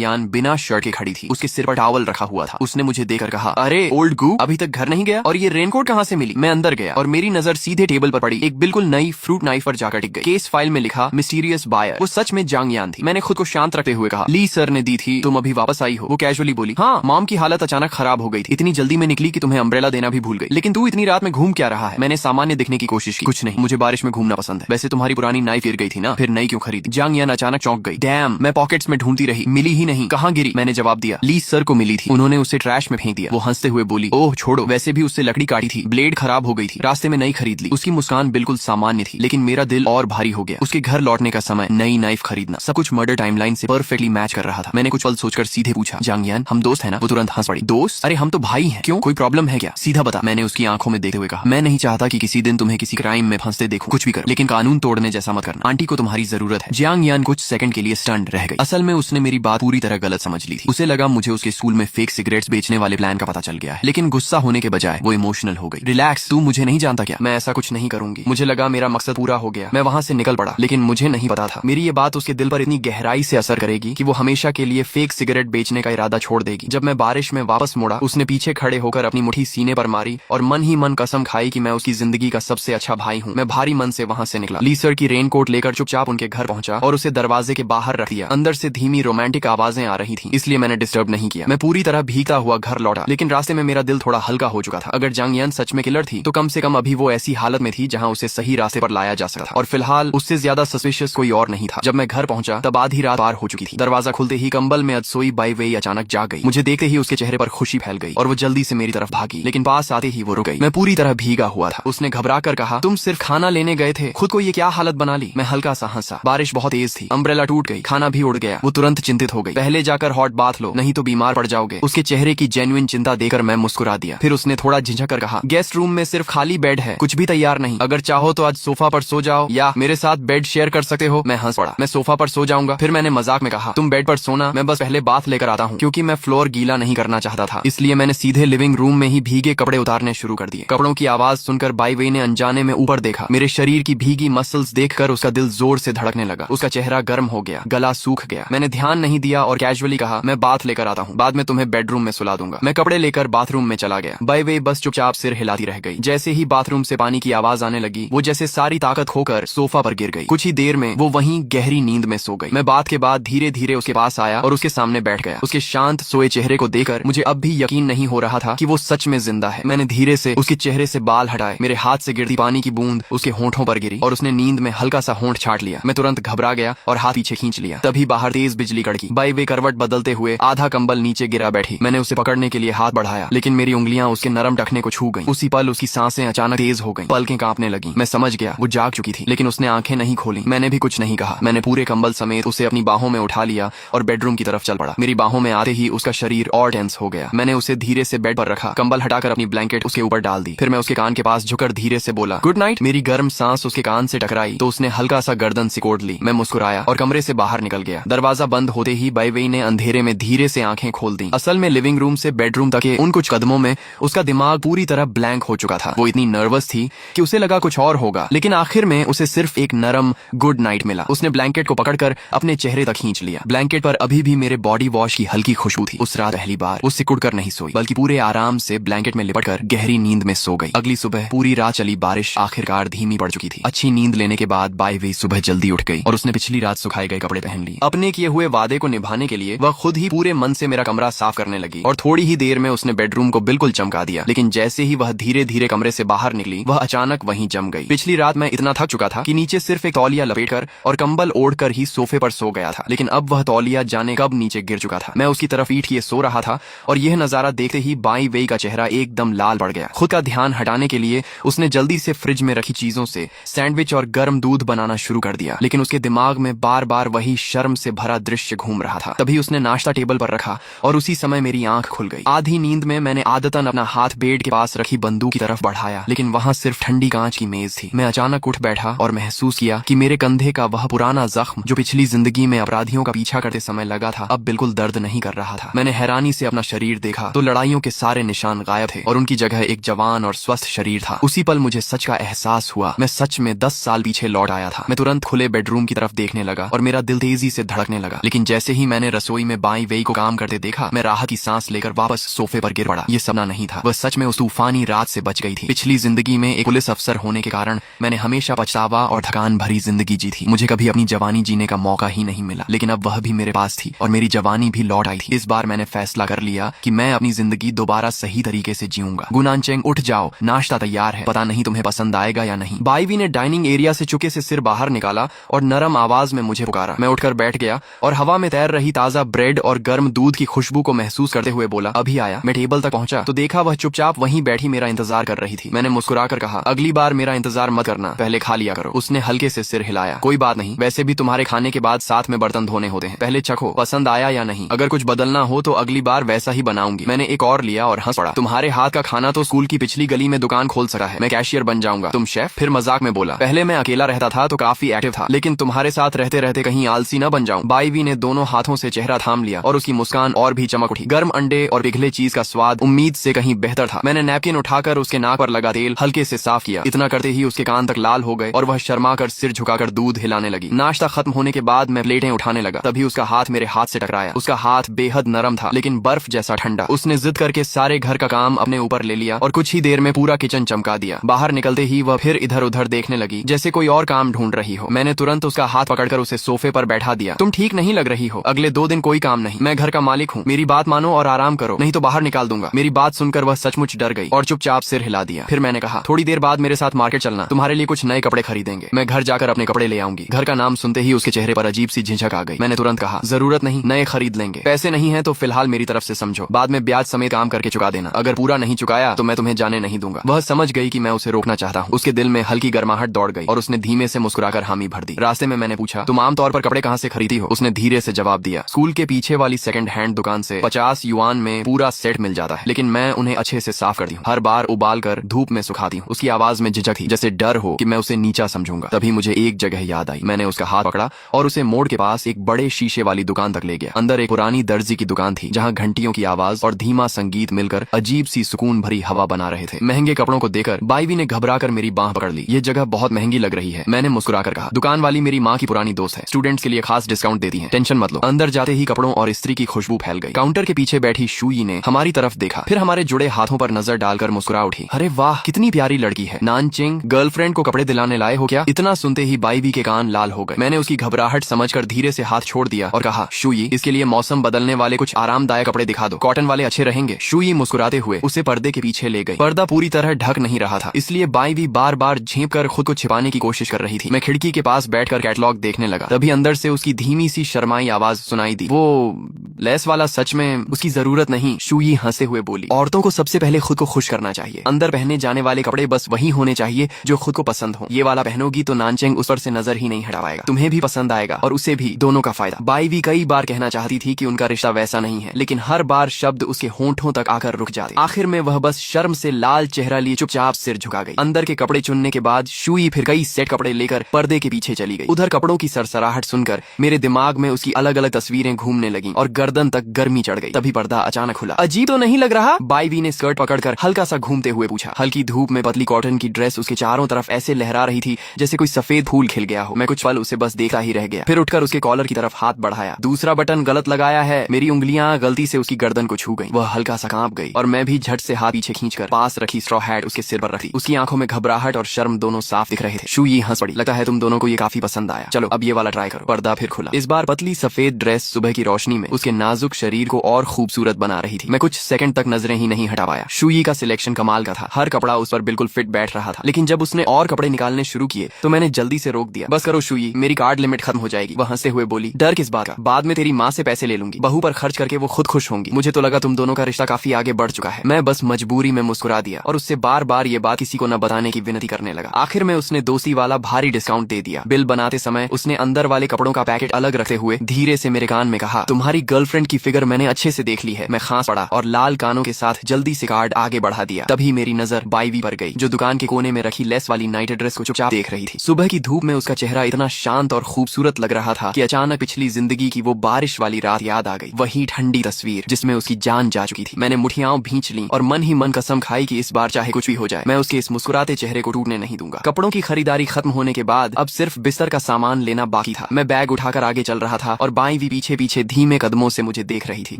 यान बिना शर्ट के खड़ी थी। उसके सिर पर टॉवल रखा हुआ था। उसने मुझे देखकर कहा, अरे ओल्ड गू, अभी तक घर नहीं गया? और ये रेनकोट कहाँ से मिली? मैं अंदर गया और मेरी नजर सीधे टेबल पर पड़ी। एक बिल्कुल नई फ्रूट नाइफ पर जाकर टिक गई। केस फाइल में लिखा मिस्टीरियस बायर। वो सच में जांग यान थी। मैंने खुद को शांत रखते हुए कहा, ली सर ने दी थी, तुम अभी वापस आई हो? वो कैजुअली बोली, हाँ, मॉम की हालत अचानक खराब हो गई थी, इतनी जल्दी में निकली कि तुम्हें अम्ब्रेला देना भी भूल गई। लेकिन तू इतनी रात में घूम क्या रहा है? मैंने सामान्य दिखने की कोशिश की। कुछ नहीं, मुझे बारिश में घूमना पसंद है। वैसे तुम्हारी पुरानी नाइफ गिर गई थी ना, फिर नई क्यों खरीदी? जांग यान अचानक चौंक गई। डैम, मैं पॉकेट्स में ढूंढती रही, मिली ही नहीं। कहाँ गिरी? मैंने जवाब दिया, ली सर को मिली थी, उन्होंने उसे ट्रैश में फेंक दिया। वो हंसते हुए बोली, ओह छोड़ो, वैसे भी उससे लकड़ी काटी थी, ब्लेड खराब हो गई थी, रास्ते में नई खरीद ली। उसकी मुस्कान बिल्कुल सामान्य थी, लेकिन मेरा दिल और भारी हो गया। उसके घर लौटने का समय, नई नाइफ खरीदना, सब कुछ मर्डर टाइमलाइन से परफेक्टली मैच कर रहा था। मैंने कुछ पल सोचकर सीधे पूछा, जांग यान, हम दोस्त है ना? वो तुरंत हंस पड़ी। दोस्त? अरे हम तो भाई हैं। क्यों, कोई प्रॉब्लम है क्या? सीधा बता। मैंने उसकी आंखों में देखते हुए कहा, मैं नहीं चाहता कि किसी दिन तुम्हें किसी क्राइम में फंसते देखूं। कुछ भी करो, लेकिन कानून तोड़ने जैसा मत करना। आंटी को तुम्हारी जरूरत है। जांग यान कुछ सेकंड के लिए स्टंड रह गई। असल में उसने मेरी बात पूरी तरह गलत समझ ली थी। उसे लगा मुझे उसके स्कूल में फेक सिगरेट्स बेचने वाले प्लान का पता चल गया है। लेकिन गुस्सा होने के बजाय वो इमोशनल हो गई। रिलैक्स, तू मुझे नहीं जानता क्या? मैं ऐसा कुछ नहीं करूंगी। मुझे लगा मेरा मकसद पूरा हो गया। मैं वहाँ से निकल पड़ा, लेकिन मुझे नहीं पता था मेरी ये बात उसके दिल पर इतनी गहराई से असर करेगी कि वो हमेशा के लिए फेक सिगरेट बेचने का इरादा छोड़ देगी। जब मैं बारिश में वापस मुड़ा, उसने पीछे खड़े होकर अपनी मुट्ठी सीने पर मारी और मन ही मन कसम खाई कि मैं उसकी जिंदगी का सबसे अच्छा भाई हूँ। मैं भारी मन से वहाँ से निकला। ली सर की रेनकोट लेकर चुपचाप उनके घर पहुंचा और उसे दरवाजे के बाहर रख दिया। अंदर से धीमी रोमांटिक आवाजें आ रही थी, इसलिए मैंने डिस्टर्ब नहीं किया। मैं पूरी तरह भीगता हुआ घर लौटा, लेकिन रास्ते में मेरा दिल थोड़ा हल्का हो चुका था। अगर जांग यान सच में किलर थी, तो कम से कम अभी वो ऐसी हालत में थी जहाँ उसे सही रास्ते पर लाया जा सकता था। और फिलहाल उससे ज्यादा सस्पिशियस कोई और नहीं था। जब मैं घर पहुंचा, तब आधी रात पार हो चुकी थी। दरवाजा खुलते ही कंबल में अदसोई बाई वेई अचानक जाग गई। मुझे देखते ही उसके चेहरे पर खुशी फैल गई और वो जल्दी से मेरी तरफ भागी, लेकिन पास आते ही वो रुक गई। मैं पूरी तरह भीगा हुआ था। उसने घबरा कर कहा, तुम सिर्फ खाना लेने गए थे, खुद को ये क्या हालत बना ली? मैं हल्का सा हंसा। बारिश बहुत तेज थी, अम्ब्रेला टूट गई, खाना भी उड़ गया। वो तुरंत चिंतित हो गई। पहले जाकर हॉट बाथ लो, नहीं तो बीमार पड़ जाओगे। उसके चेहरे की जेन्युइन चिंता देकर मैं मुस्कुरा दिया। फिर उसने थोड़ा झिझक कर कहा, गेस्ट रूम में सिर्फ खाली बेड है, कुछ भी तैयार नहीं। अगर चाहो तो आज सोफा पर सो जाओ या मेरे साथ बेड शेयर कर सकते हो। मैं हंस पड़ा। मैं सोफा पर सो जाऊंगा। फिर मैंने मजाक में कहा, तुम बेड पर सोना, मैं बस पहले बाथ लेकर आता हूँ। क्योंकि मैं फ्लोर गीला नहीं करना चाहता था, इसलिए मैंने सीधे लिविंग रूम में ही भीगे कपड़े उतारने शुरू कर दिए। कपड़ों की आवाज सुनकर बाई वेई ने अनजाने में ऊपर देखा। मेरे शरीर की भीगी मसल्स देखकर उसका दिल जोर से धड़कने लगा। उसका चेहरा गर्म हो गया, गला सूख गया। मैंने ध्यान नहीं दिया और कैजुअली कहा, मैं बाथ लेकर आता हूँ, बाद में तुम्हें बेडरूम में सुला दूंगा। मैं कपड़े लेकर बाथरूम में चला गया। बाई वेई बस चुपचाप सिर हिलाती रह गई। जैसे ही बाथरूम से पानी की आवाज आने लगी, वो जैसे सारी ताकत खोकर सोफा पर गिर गई। कुछ ही देर में वो वहीं गहरी नींद में सो गई। मैं बाथ के बाद धीरे धीरे उसके पास आया और उसके सामने बैठ गया। उसके शांत सोए चेहरे को देखकर मुझे अब भी यकीन नहीं हो रहा था कि वो सच में जिंदा है। मैंने धीरे से उसके चेहरे से बाल हटाए। मेरे हाथ से गिरती पानी की बूंद उसके होंठों पर गिरी और उसने नींद में हल्का सा होंठ छाट लिया। मैं तुरंत घबरा गया और हाथ पीछे खींच लिया। तभी बाहर तेज बिजली कड़की। बाई वे करवट बदलते हुए आधा कंबल नीचे गिरा बैठी। मैंने उसे पकड़ने के लिए हाथ बढ़ाया, लेकिन मेरी उंगलियां उसके नरम टखने को छू गईं। उसी पल उसकी सांसें अचानक तेज हो गईं, पलकें कांपने लगीं। मैं समझ गया वो जाग चुकी थी, लेकिन उसने आंखें नहीं खोली। मैंने भी कुछ नहीं कहा। मैंने पूरे कंबल समेत उसे अपनी बाहों में उठा लिया और बेडरूम की तरफ चल पड़ा। मेरी बाहों में आते ही उसका शरीर और टेंस हो गया। मैंने उसे धीरे से बेड पर रखा, कंबल हटाकर अपनी ब्लैंकेट उसके ऊपर डाल दी। फिर मैं उसके कान के पास झुककर धीरे से बोला, गुड नाइट। मेरी गर्म सांस उसके कान से टकराई तो उसने हल्का सा गर्दन सिकोड़ ली। मैं मुस्कुराया और कमरे से बाहर निकल गया। दरवाजा बंद होते ही बाई वेई ने अंधेरे में धीरे से आंखें खोल दी। असल में लिविंग रूम से बेडरूम तक के उन कुछ कदमों में उसका दिमाग पूरी तरह ब्लैंक हो चुका था। वो इतनी नर्वस थी कि उसे लगा कुछ और होगा, लेकिन आखिर में उसे सिर्फ एक नरम गुड नाइट मिला। उसने ब्लैंकेट को पकड़कर अपने चेहरे तक खींच लिया। ब्लैंकेट पर अभी भी मेरे बॉडी वॉश की हल्की खुशबू थी। उस रात पहली बार वो सिकुड़कर नहीं सोई, बल्कि पूरे आराम से ब्लैंकेट में लिपटकर गहरी नींद में सो गई। अगली सुबह पूरी रात चली बारिश आखिरकार धीमी पड़ चुकी थी। अच्छी नींद लेने के बाद बाई वेई सुबह जल्दी उठ गई और उसने पिछली रात सुखाए गए कपड़े पहन लिए। अपने किए हुए वादे को निभाने के लिए वह खुद ही पूरे मन से मेरा कमरा साफ करने लगी और थोड़ी ही देर में उसने बेडरूम को बिल्कुल चमका दिया। लेकिन जैसे ही वह धीरे धीरे कमरे से बाहर निकली, वह अचानक वहीं जम गई। पिछली रात मैं इतना थक चुका था कि नीचे सिर्फ एक तौलिया लपेटकर और कंबल ओढ़कर ही सोफे पर सो गया था, लेकिन अब वह तौलिया जाने कब नीचे गिर चुका था। मैं उसकी तरफ पीठ किए सो रहा था और यह नजारा देखते ही बाई वेई का चेहरा एकदम लाल पड़ गया। खुद का ध्यान हटाने के लिए उसने जल्दी से फ्रिज में रखी चीजों से सैंडविच और गर्म दूध बनाना शुरू कर दिया, लेकिन उसके दिमाग में बार बार वही शर्म से भरा दृश्य घूम रहा था। तभी उसने नाश्ता टेबल पर रखा और उसी समय मेरी आंख खुल गई। आधी नींद में मैंने आदतन अपना हाथ बेड के पास रखी बंदूक की तरफ बढ़ाया, लेकिन वहां सिर्फ ठंडी कांच की मेज थी। मैं अचानक उठ बैठा और महसूस किया कि मेरे कंधे का वह पुराना जख्म जो पिछली जिंदगी में अपराधियों का पीछा करते समय लगा था, अब बिल्कुल दर्द नहीं कर रहा था। मैंने हैरानी से अपना शरीर देखा तो लड़ाइयों के सारे निशान गायब थे और उनकी जगह एक जवान और स्वस्थ शरीर था। उसी पल मुझे सच का एहसास हुआ। मैं सच में 10 साल पीछे लौट आया था। मैं तुरंत खुले बेडरूम की तरफ देखने लगा और मेरा दिल तेजी से धड़कने लगा। लेकिन जैसे ही मैंने रसोई में बाई वेई को काम करते देखा, मैं राहत की सांस लेकर वापस सोफे पर गिर पड़ा। ये सपना नहीं था, वह सच में उस तूफानी रात से बच गई थी। पिछली जिंदगी में एक पुलिस अफसर होने के कारण मैंने हमेशा पछतावा और थकान भरी जिंदगी जी थी। मुझे कभी अपनी जवानी जीने का मौका ही नहीं मिला, लेकिन अब वह भी मेरे पास थी और मेरी जवानी भी लौट आई थी। इस बार मैंने फैसला कर लिया कि मैं अपनी जिंदगी दोबारा सही तरीके से जीऊंगा। गुनानचेंग, उठ जाओ, नाश्ता तैयार है, पता नहीं तुम्हें पसंद आएगा या नहीं। बाईवी ने डाइनिंग एरिया से चुपके से सिर बाहर निकाला और नरम आवाज में मुझे पुकारा। मैं उठकर बैठ गया और हवा में तैर रही ताजा ब्रेड और गर्म दूध की खुशबू को महसूस करते हुए बोला, अभी आया। मैं टेबल तक पहुंचा तो देखा वह चुपचाप वहीं बैठी मेरा इंतजार कर रही थी। मैंने मुस्कुराकर कहा, अगली बार मेरा इंतजार मत करना, पहले खा लिया करो। उसने हल्के से सिर हिलाया, कोई बात नहीं, वैसे भी तुम्हारे खाने के बाद साथ में बर्तन धोने होते हैं, पहले चखो, पसंद आया या नहीं। अगर कुछ बदलना हो तो अगली बार वैसा ही बनाऊंगी। मैंने एक और लिया और हंस पड़ा, तुम्हारे हाथ का खाना तो स्कूल की पिछली गली में दुकान खोल सका है, मैं कैशियर बन जाऊंगा, तुम शेफ। फिर मजाक में बोला, पहले मैं अकेला रहता था तो काफी एक्टिव था, लेकिन तुम्हारे साथ रहते रहते कहीं आलसी न बन जाऊं। बाईवी ने दोनों हाथों से चेहरा थाम लिया और उसकी मुस्कान और भी चमक उठी। गर्म अंडे और पिघले चीज का स्वाद उम्मीद से कहीं बेहतर था। मैंने नैपकिन उठाकर उसके नाक पर लगा तेल हल्के से साफ किया। इतना करते ही उसके कान तक लाल हो गए और वह शर्माकर सिर झुकाकर दूध हिलाने लगी। नाश्ता खत्म होने के बाद मैं प्लेटें उठाने लगा, तभी उसका हाथ मेरे हाथ से टकराया। उसका हाथ बेहद नरम था लेकिन बर्फ जैसा ठंडा। उसने जिद करके सारे घर का काम अपने ऊपर ले लिया और कुछ ही देर में पूरा किचन चमका दिया। बाहर निकलते ही वह फिर इधर उधर देखने लगी जैसे कोई और काम ढूंढ रही हो। मैंने तुरंत उसका हाथ पकड़कर उसे सोफे पर बैठा दिया। तुम ठीक नहीं लग रही हो, अगले 2 दिन कोई काम नहीं, मैं घर का मालिक हूँ, मेरी बात मानो और आराम करो, नहीं तो बाहर निकाल दूंगा। मेरी बात सुनकर वह सचमुच डर गई और चुपचाप सिर हिला दिया। फिर मैंने कहा, थोड़ी देर बाद मेरे साथ मार्केट चलना, तुम्हारे लिए कुछ नए कपड़े खरीदेंगे, मैं घर जाकर अपने कपड़े ले आऊंगी। घर का नाम सुनते ही उसके चेहरे पर अजीब सी झिझक आ गई। मैंने तुरंत कहा, जरूरत नहीं, नए खरीद लेंगे, पैसे नहीं है तो फिलहाल मेरी तरफ से समझो, बाद में ब्याज समेत काम करके चुका देना, अगर पूरा नहीं चुकाया तो मैं तुम्हें जाने नहीं दूंगा। वह समझ गई कि मैं उसे रोकना चाहता हूँ। उसके दिल में हल्की गर्माहट दौड़ गई और उसने धीमे से मुस्कुराकर हामी भर दी। रास्ते में मैंने पूछा, तुम आमतौर पर कपड़े कहाँ से खरीदी हो? उसने धीरे से जवाब दिया, स्कूल के पीछे वाली सेकंड हैंड दुकान से 50 युआन में पूरा सेट मिल जाता है, लेकिन मैं उन्हें अच्छे से साफ करती हूँ, हर बार उबाल कर धूप में सुखाती हूँ। उसकी आवाज में झिझक थी, जैसे डर हो कि मैं उसे नीचा समझूंगा। तभी मुझे एक जगह याद आई। मैंने उसका हाथ पकड़ा और उसे मोड़ के पास एक बड़े शीशे वाली दुकान तक ले गया। अंदर एक पुरानी दर्जी की दुकान थी जहाँ घंटियों की आवाज और धीमा संगीत मिलकर अजीब सी सुकून भरी हवा बना रहे थे। महंगे कपड़ों को देखकर बाईवी ने घबराकर मेरी बांह पकड़ ली। ये जगह बहुत महंगी लग रही है, मैंने मुस्कुराकर कहा। दुकान वाली मेरी माँ की पुरानी दोस्त है, स्टूडेंट्स के लिए खास डिस्काउंट देती है, टेंशन मत लो। अंदर जाते ही कपड़ों और इस्त्री की खुशबू फैल गई। काउंटर के पीछे बैठी शूई ने हमारी तरफ देखा, फिर हमारे जुड़े हाथों पर नजर डालकर मुस्कुरा उठी। अरे वाह, कितनी प्यारी लड़की है। नानचेंग, गर्लफ्रेंड को कपड़े दिलाने लाए हो क्या? इतना सुनते ही बाईवी के कान लाल हो गए। मैंने उसकी घबराहट समझकर धीरे से हाथ छोड़ दिया और कहा, शूई, इसके लिए मौसम बदलने वाले कुछ आरामदायक कपड़े दिखा दो, कॉटन वाले अच्छे रहेंगे। शूई मुस्कुराते हुए उसे पर्दे के पीछे ले गई। पर्दा पूरी तरह ढक नहीं रहा था, इसलिए बाईवी बार बार झेप कर खुद को छिपाने की कोशिश कर रही थी। मैं खिड़की के पास बैठकर कैटलॉग देखने लगा। तभी अंदर से उसकी धीमी सी शर्माई आवाज सुनाई दी, वो लेस वाला सच में उसकी जरूरत नहीं। शूई हंसते हुए बोली, औरतों को सबसे पहले खुद को खुश करना चाहिए, अंदर पहने जाने वाले कपड़े बस वही होने चाहिए जो खुद को पसंद हो। ये वाला पहनोगी तो नानचेंग उस पर से नजर ही नहीं हटा पाएगा, तुम्हें भी पसंद आएगा और उसे भी, दोनों का फायदा। बाईवी कई बार कहना चाहती थी कि उनका रिश्ता वैसा नहीं है, लेकिन हर बार शब्द उसके होंठों तक आकर रुक जाते। आखिर में वह बस शर्म से लाल चेहरा लिए चुपचाप सिर झुका गई। अंदर के कपड़े चुनने के बाद शूई फिर कई सेट कपड़े लेकर पर्दे के पीछे चली गई। उधर कपड़ों की सरसराहट सुनकर मेरे दिमाग में उसकी अलग अलग तस्वीरें घूमने लगीं और गर्दन तक गर्मी चढ़ गई। तभी पर्दा अचानक खुला। अजीब तो नहीं लग रहा? बाईवी ने स्कर्ट पकड़कर हल्का सा घूमते हुए पूछा। हल्की धूप में पतली कॉटन की ड्रेस उसके चारों तरफ ऐसे लहरा रही थी जैसे कोई सफेद फूल खिल गया हो। मैं कुछ पल उसे बस देखता ही रह गया, फिर उठकर उसके कॉलर की तरफ हाथ बढ़ाया। दूसरा बटन गलत लगाया है। मेरी उंगलियां गलती से उसकी गर्दन को छू गई। वह हल्का सा कांप गई और मैं भी झट से हाथ पीछे खींचकर पास रखी स्ट्रॉ हैट उसके सिर पर रखी। उसकी आंखों में घबराहट और शर्म दोनों साफ दिख रहे थे। शूई हंस पड़ी, लगता है तुम दोनों को ये काफी पसंद आया, चलो अब ये वाला ट्राई करो। पर्दा फिर खुला। इस बार पतली सफेद ड्रेस सुबह की रोशनी में उसके नाजुक शरीर को और खूबसूरत बना रही थी। मैं कुछ सेकंड तक नजरें ही नहीं हटा पाया। शूई का सिलेक्शन कमाल का था, हर कपड़ा उस पर बिल्कुल फिट बैठ रहा था। लेकिन जब उसने और कपड़े निकालने शुरू किए तो मैंने जल्दी से रोक दिया। बस करो शूई, मेरी कार्ड लिमिट खत्म हो जाएगी। वह हंसते हुए बोली, डर किस बात का, बाद में तेरी माँ से पैसे ले लूंगी, बहू पर खर्च करके वो खुद खुश होंगी। मुझे तो लगा तुम दोनों का रिश्ता काफी आगे बढ़ चुका है। मैं बस मजबूरी में मुस्कुरा दिया और उससे बार बार ये बात किसी को न बताने की विनती करने लगा। आखिर में उसने दोस्ती वाला भारी डिस्काउंट दे दिया। बिल बनाते समय उसने अंदर वाले कपड़ों का पैकेट अलग रखते हुए धीरे से मेरे कान में कहा, तुम्हारी गर्लफ्रेंड की फिगर मैंने अच्छे से देख ली है। मैं खांस पड़ा और लाल कानों के साथ जल्दी से कार्ड आगे बढ़ा दिया। तभी मेरी नजर बाईवी पर गई, जो दुकान के कोने में रखी लेस वाली नाइट ड्रेस को चुपचाप देख रही थी। सुबह की धूप में उसका चेहरा इतना शांत और खूबसूरत लग रहा था कि अचानक पिछली जिंदगी की वो बारिश वाली रात याद आ गई। वही ठंडी तस्वीर जिसमें उसकी जान जा चुकी थी। मैंने मुठियाओं भींच ली और मन ही मन कसम खाई कि इस बार चाहे कुछ भी हो जाए, मैं उसके इस मुस्कुराते चेहरे को टूटने नहीं दूंगा। कपड़ों की खरीदारी खत्म होने होने के बाद अब सिर्फ बिस्तर का सामान लेना बाकी था। मैं बैग उठाकर आगे चल रहा था और बाईं भी पीछे पीछे धीमे कदमों से मुझे देख रही थी।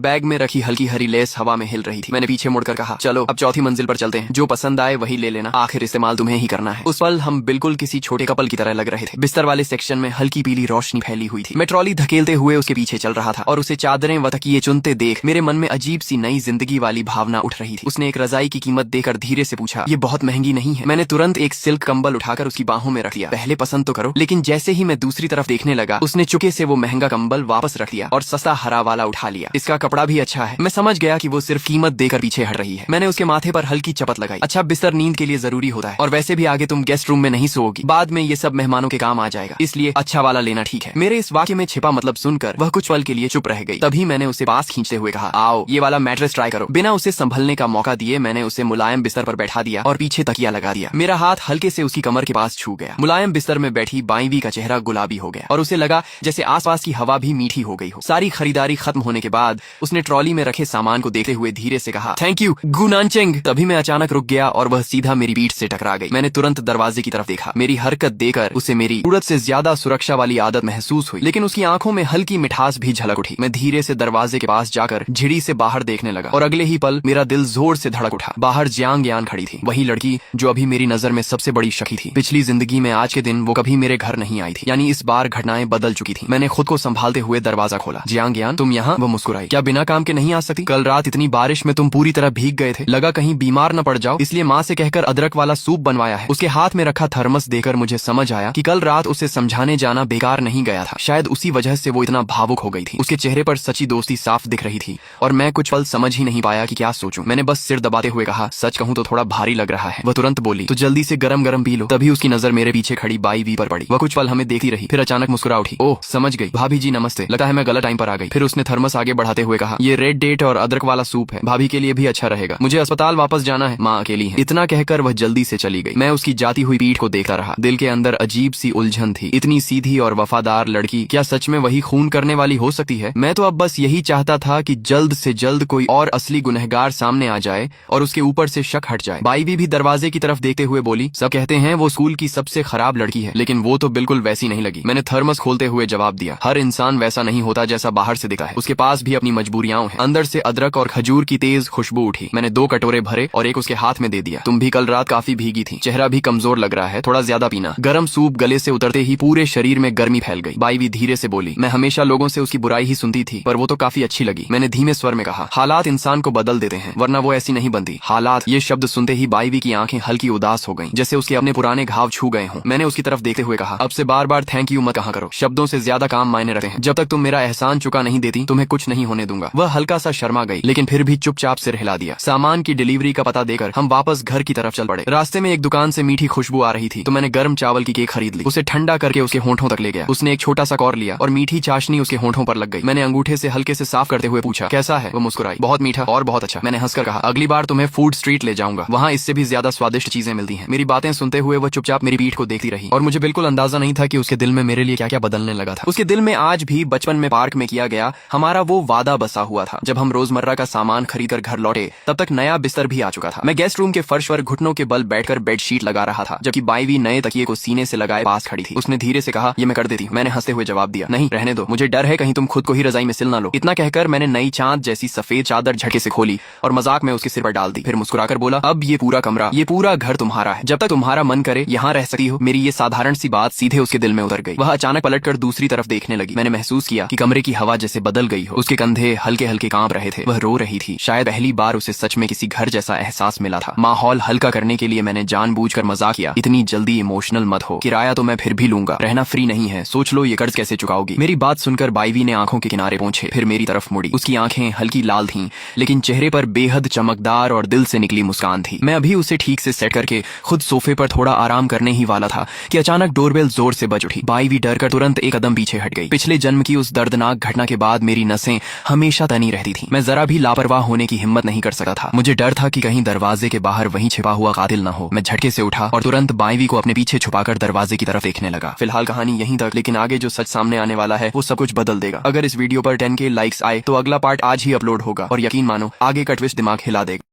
बैग में रखी हल्की हरी लेस हवा में हिल रही थी। मैंने पीछे मुड़कर कहा, चलो अब चौथी मंजिल पर चलते हैं, जो पसंद आए वही ले लेना, आखिर इस्तेमाल तुम्हें ही करना है। उस पल हम बिल्कुल किसी छोटे कपल की तरह लग रहे थे। बिस्तर वाले सेक्शन में हल्की पीली रोशनी फैली हुई थी। मैं ट्रॉली धकेलते हुए उसके पीछे चल रहा था और उसे चादरें व तकिए चुनते देख मेरे मन में अजीब सी नई जिंदगी वाली भावना उठ रही थी। उसने एक रजाई की कीमत देकर धीरे से पूछा, ये बहुत महंगी नहीं है? मैंने तुरंत एक सिल्क कंबल उठाकर उसकी बाहों में रख दिया। पहले पसंद तो करो। लेकिन जैसे ही मैं दूसरी तरफ देखने लगा, उसने चुके से वो महंगा कंबल वापस रख दिया और सस्ता हरा वाला उठा लिया। इसका कपड़ा भी अच्छा है। मैं समझ गया कि वो सिर्फ कीमत देकर पीछे हट रही है। मैंने उसके माथे पर हल्की चपत लगाई। अच्छा, बिस्तर नींद के लिए जरूरी होता है और वैसे भी आगे तुम गेस्ट रूम में नहीं सोओगी, बाद में ये सब मेहमानों के काम आ जाएगा, इसलिए अच्छा वाला लेना ठीक है। मेरे इस वाक्य में छिपा मतलब सुनकर वह कुछ पल के लिए चुप रह गई। तभी मैंने उसे पास खींचते हुए कहा, आओ ये वाला मैट्रेस ट्राई करो। बिना उसे संभलने का मौका दिए मैंने उसे मुलायम बिस्तर पर बैठा दिया और पीछे तकिया लगा दिया। मेरा हाथ हल्के से उसकी कमर के पास छू गया। मुलायम बिस्तर में बैठी बाईवी का चेहरा गुलाबी हो गया और उसे लगा जैसे आसपास की हवा भी मीठी हो गई हो। सारी खरीदारी खत्म होने के बाद उसने ट्रॉली में रखे सामान को देखते हुए धीरे से कहा, थैंक यू गुनानचेंग। तभी मैं अचानक रुक गया और वह सीधा मेरी पीठ से टकरा गई। मैंने तुरंत दरवाजे की तरफ देखा। मेरी हरकत देखकर उसे मेरी सूरत से ज्यादा सुरक्षा वाली आदत महसूस हुई, लेकिन उसकी आंखों में हल्की मिठास भी झलक उठी। मैं धीरे से दरवाजे के पास जाकर झिड़ी से बाहर देखने लगा और अगले ही पल मेरा दिल जोर से धड़क उठा। बाहर जियांग यान खड़ी थी, वही लड़की जो अभी मेरी नजर में सबसे बड़ी शकी थी। पिछली जिंदगी में आज के दिन वो कभी मेरे घर नहीं आई थी, यानी इस बार घटनाएं बदल चुकी थी। मैंने खुद को संभालते हुए दरवाजा खोला। जियांग यान, तुम यहाँ? वो मुस्कुराई। क्या बिना काम के नहीं आ सकती? कल रात इतनी बारिश में तुम पूरी तरह भीग गए थे, लगा कहीं बीमार न पड़ जाओ, इसलिए माँ से कहकर अदरक वाला सूप बनवाया है। उसके हाथ में रखा थर्मस देकर मुझे समझ आया कि कल रात उसे समझाने जाना बेकार नहीं गया था। शायद उसी वजह से वो इतना भावुक हो गई थी। उसके चेहरे पर सच्ची दोस्ती साफ दिख रही थी और मैं कुछ पल समझ ही नहीं पाया कि क्या सोचूं। मैंने बस सिर दबाते हुए कहा, सच कहूं तो थोड़ा भारी लग रहा है। वह तुरंत बोली, तो जल्दी से गरम गरम पी लो। तभी उसकी नजर मेरे पीछे खड़ी बाई वी पर पड़ी। वह कुछ पल हमें देखती रही, फिर अचानक मुस्कुरा उठी। ओह समझ गई, भाभी जी नमस्ते, लगता है मैं गलत टाइम पर आ गई। फिर उसने थर्मस आगे बढ़ाते हुए कहा, ये रेड डेट और अदरक वाला सूप है, भाभी के लिए भी अच्छा रहेगा, मुझे अस्पताल वापस जाना है, माँ अकेली है। इतना कहकर वह जल्दी से चली गई। मैं उसकी जाती हुई पीठ को देखता रहा। दिल के अंदर अजीब सी उलझन थी। इतनी सीधी और वफादार लड़की क्या सच में वही खून करने वाली हो सकती है? मैं तो अब बस यही चाहता था कि जल्द से जल्द कोई और असली गुनहगार सामने आ जाए और उसके ऊपर से शक हट जाए। बाईवी भी दरवाजे की तरफ देखते हुए बोली, सब कहते हैं वो स्कूल की सबसे खराब लड़की है, लेकिन वो तो बिल्कुल वैसी नहीं लगी। मैंने थर्मस खोलते हुए जवाब दिया, हर इंसान वैसा नहीं होता जैसा बाहर से दिखता है, उसके पास भी अपनी मजबूरियां हैं। अंदर से अदरक और खजूर की तेज खुशबू उठी। मैंने 2 कटोरे भरे और एक उसके हाथ में दे दिया। तुम भी कल रात काफी भीगी थी, चेहरा भी कमजोर लग रहा है, थोड़ा ज्यादा पीना। गर्म सूप गले से उतरते ही पूरे शरीर में गर्मी फैल गई। बाईवी धीरे से बोली, मैं हमेशा लोगों से उसकी बुराई ही सुनती थी, पर वो तो काफी अच्छी लगी। मैंने धीमे स्वर में कहा, हालात इंसान को बदल देते हैं, वरना वो ऐसी नहीं बनती। हालात, ये शब्द सुनते ही बाईवी की आंखें हल्की उदास हो गईं, जैसे उसके अपने पुराने घाव छू गए हों। मैंने उसकी तरफ देखते हुए कहा, अब से बार बार थैंक यू मत कहा करो, शब्दों से ज्यादा काम मायने रखते हैं। जब तक तुम मेरा एहसान चुका नहीं देती, तुम्हें कुछ नहीं होने दूंगा। वह हल्का सा शर्मा गई, लेकिन फिर भी चुपचाप सिर हिला दिया। सामान की डिलीवरी का पता देकर हम वापस घर की तरफ चल पड़े। रास्ते में एक दुकान से मीठी खुशबू आ रही थी, तो मैंने गर्म चावल की केक खरीद ली। उसे ठंडा करके उसके होंठों तक ले गया। उसने एक छोटा सा कौर लिया और मीठी चाशनी उसके होंठों पर लग गई। मैंने अंगूठे से हल्के से साफ करते हुए पूछा, कैसा है? वो मुस्कुराई, बहुत मीठा और बहुत अच्छा। मैंने हंसकर कहा, अगली बार तुम्हें फूड स्ट्रीट ले जाऊंगा, वहाँ इससे भी ज्यादा स्वादिष्ट चीजें मिलती हैं। मेरी बातें सुनते हुए वो चुपचाप मेरी पीठ को देखती रही और मुझे बिल्कुल अंदाजा नहीं था कि उसके दिल में मेरे लिए क्या क्या बदलने लगा था। उसके दिल में आज भी बचपन में पार्क में किया गया हमारा वो वादा बसा हुआ था। जब हम रोजमर्रा का सामान खरीदकर घर लौटे, तब तक नया बिस्तर भी आ चुका था। मैं गेस्ट रूम के फर्श पर घुटनों के बल बैठकर बेडशीट लगा रहा था, जबकि बाईवी नए तकिए को सीने से लगाए पास खड़ी थी। उसने धीरे से कहा, ये मैं कर देती हूँ। मैंने हंसते हुए जवाब दिया, नहीं रहने दो, मुझे डर है कहीं तुम खुद को ही रजाई में सिल ना लो। इतना कहकर मैंने नई चांद जैसी सफेद चादर झटके से खोली और मजाक में उसके सिर पर डाल दी। फिर मुस्कुराकर बोला, अब ये पूरा कमरा, ये पूरा घर तुम्हारा है, जब तक तुम्हारा मन करे यहाँ रह सकती हो। मेरी ये साधारण सी बात सीधे उसके दिल में उतर गई। वह अचानक पलटकर दूसरी तरफ देखने लगी। मैंने महसूस किया कि कमरे की हवा जैसे बदल गई हो। उसके कंधे हल्के हल्के कांप रहे थे। वह रो रही थी। शायद पहली बार उसे सच में किसी घर जैसा एहसास मिला था। माहौल हल्का करने के लिए मैंने जानबूझकर मजाक किया, इतनी जल्दी इमोशनल मत हो, किराया तो मैं फिर भी लूंगा, रहना फ्री नहीं है, सोच लो ये कर्ज कैसे चुकाओगी। मेरी बात सुनकर बाईवी ने आंखों के किनारे पहुंचे, फिर मेरी तरफ मुड़ी। उसकी आंखें हल्की लाल थीं, लेकिन चेहरे पर बेहद चमकदार और दिल से निकली मुस्कान थी। मैं अभी उसे ठीक से सेट करके खुद सोफे पर थोड़ा आराम करने ही वाला था कि अचानक डोरबेल जोर से बज उठी। बाईवी डरकर तुरंत एक कदम पीछे हट गई। पिछले जन्म की उस दर्दनाक घटना के बाद मेरी नसें हमेशा तनी रहती थी। मैं जरा भी लापरवाह होने की हिम्मत नहीं कर सकता था। मुझे डर था कि कहीं दरवाजे के बाहर वहीं छिपा हुआ कातिल न हो। मैं झटके से उठा और तुरंत बाईवी को अपने पीछे छुपाकर दरवाजे की तरफ देखने लगा। फिलहाल कहानी यहीं तक, लेकिन आगे जो सच सामने आने वाला है वो सब कुछ बदल देगा। अगर इस वीडियो पर 10K लाइक्स आए तो अगला पार्ट आज ही अपलोड होगा और यकीन मानो आगे का ट्विस्ट दिमाग हिला देगा।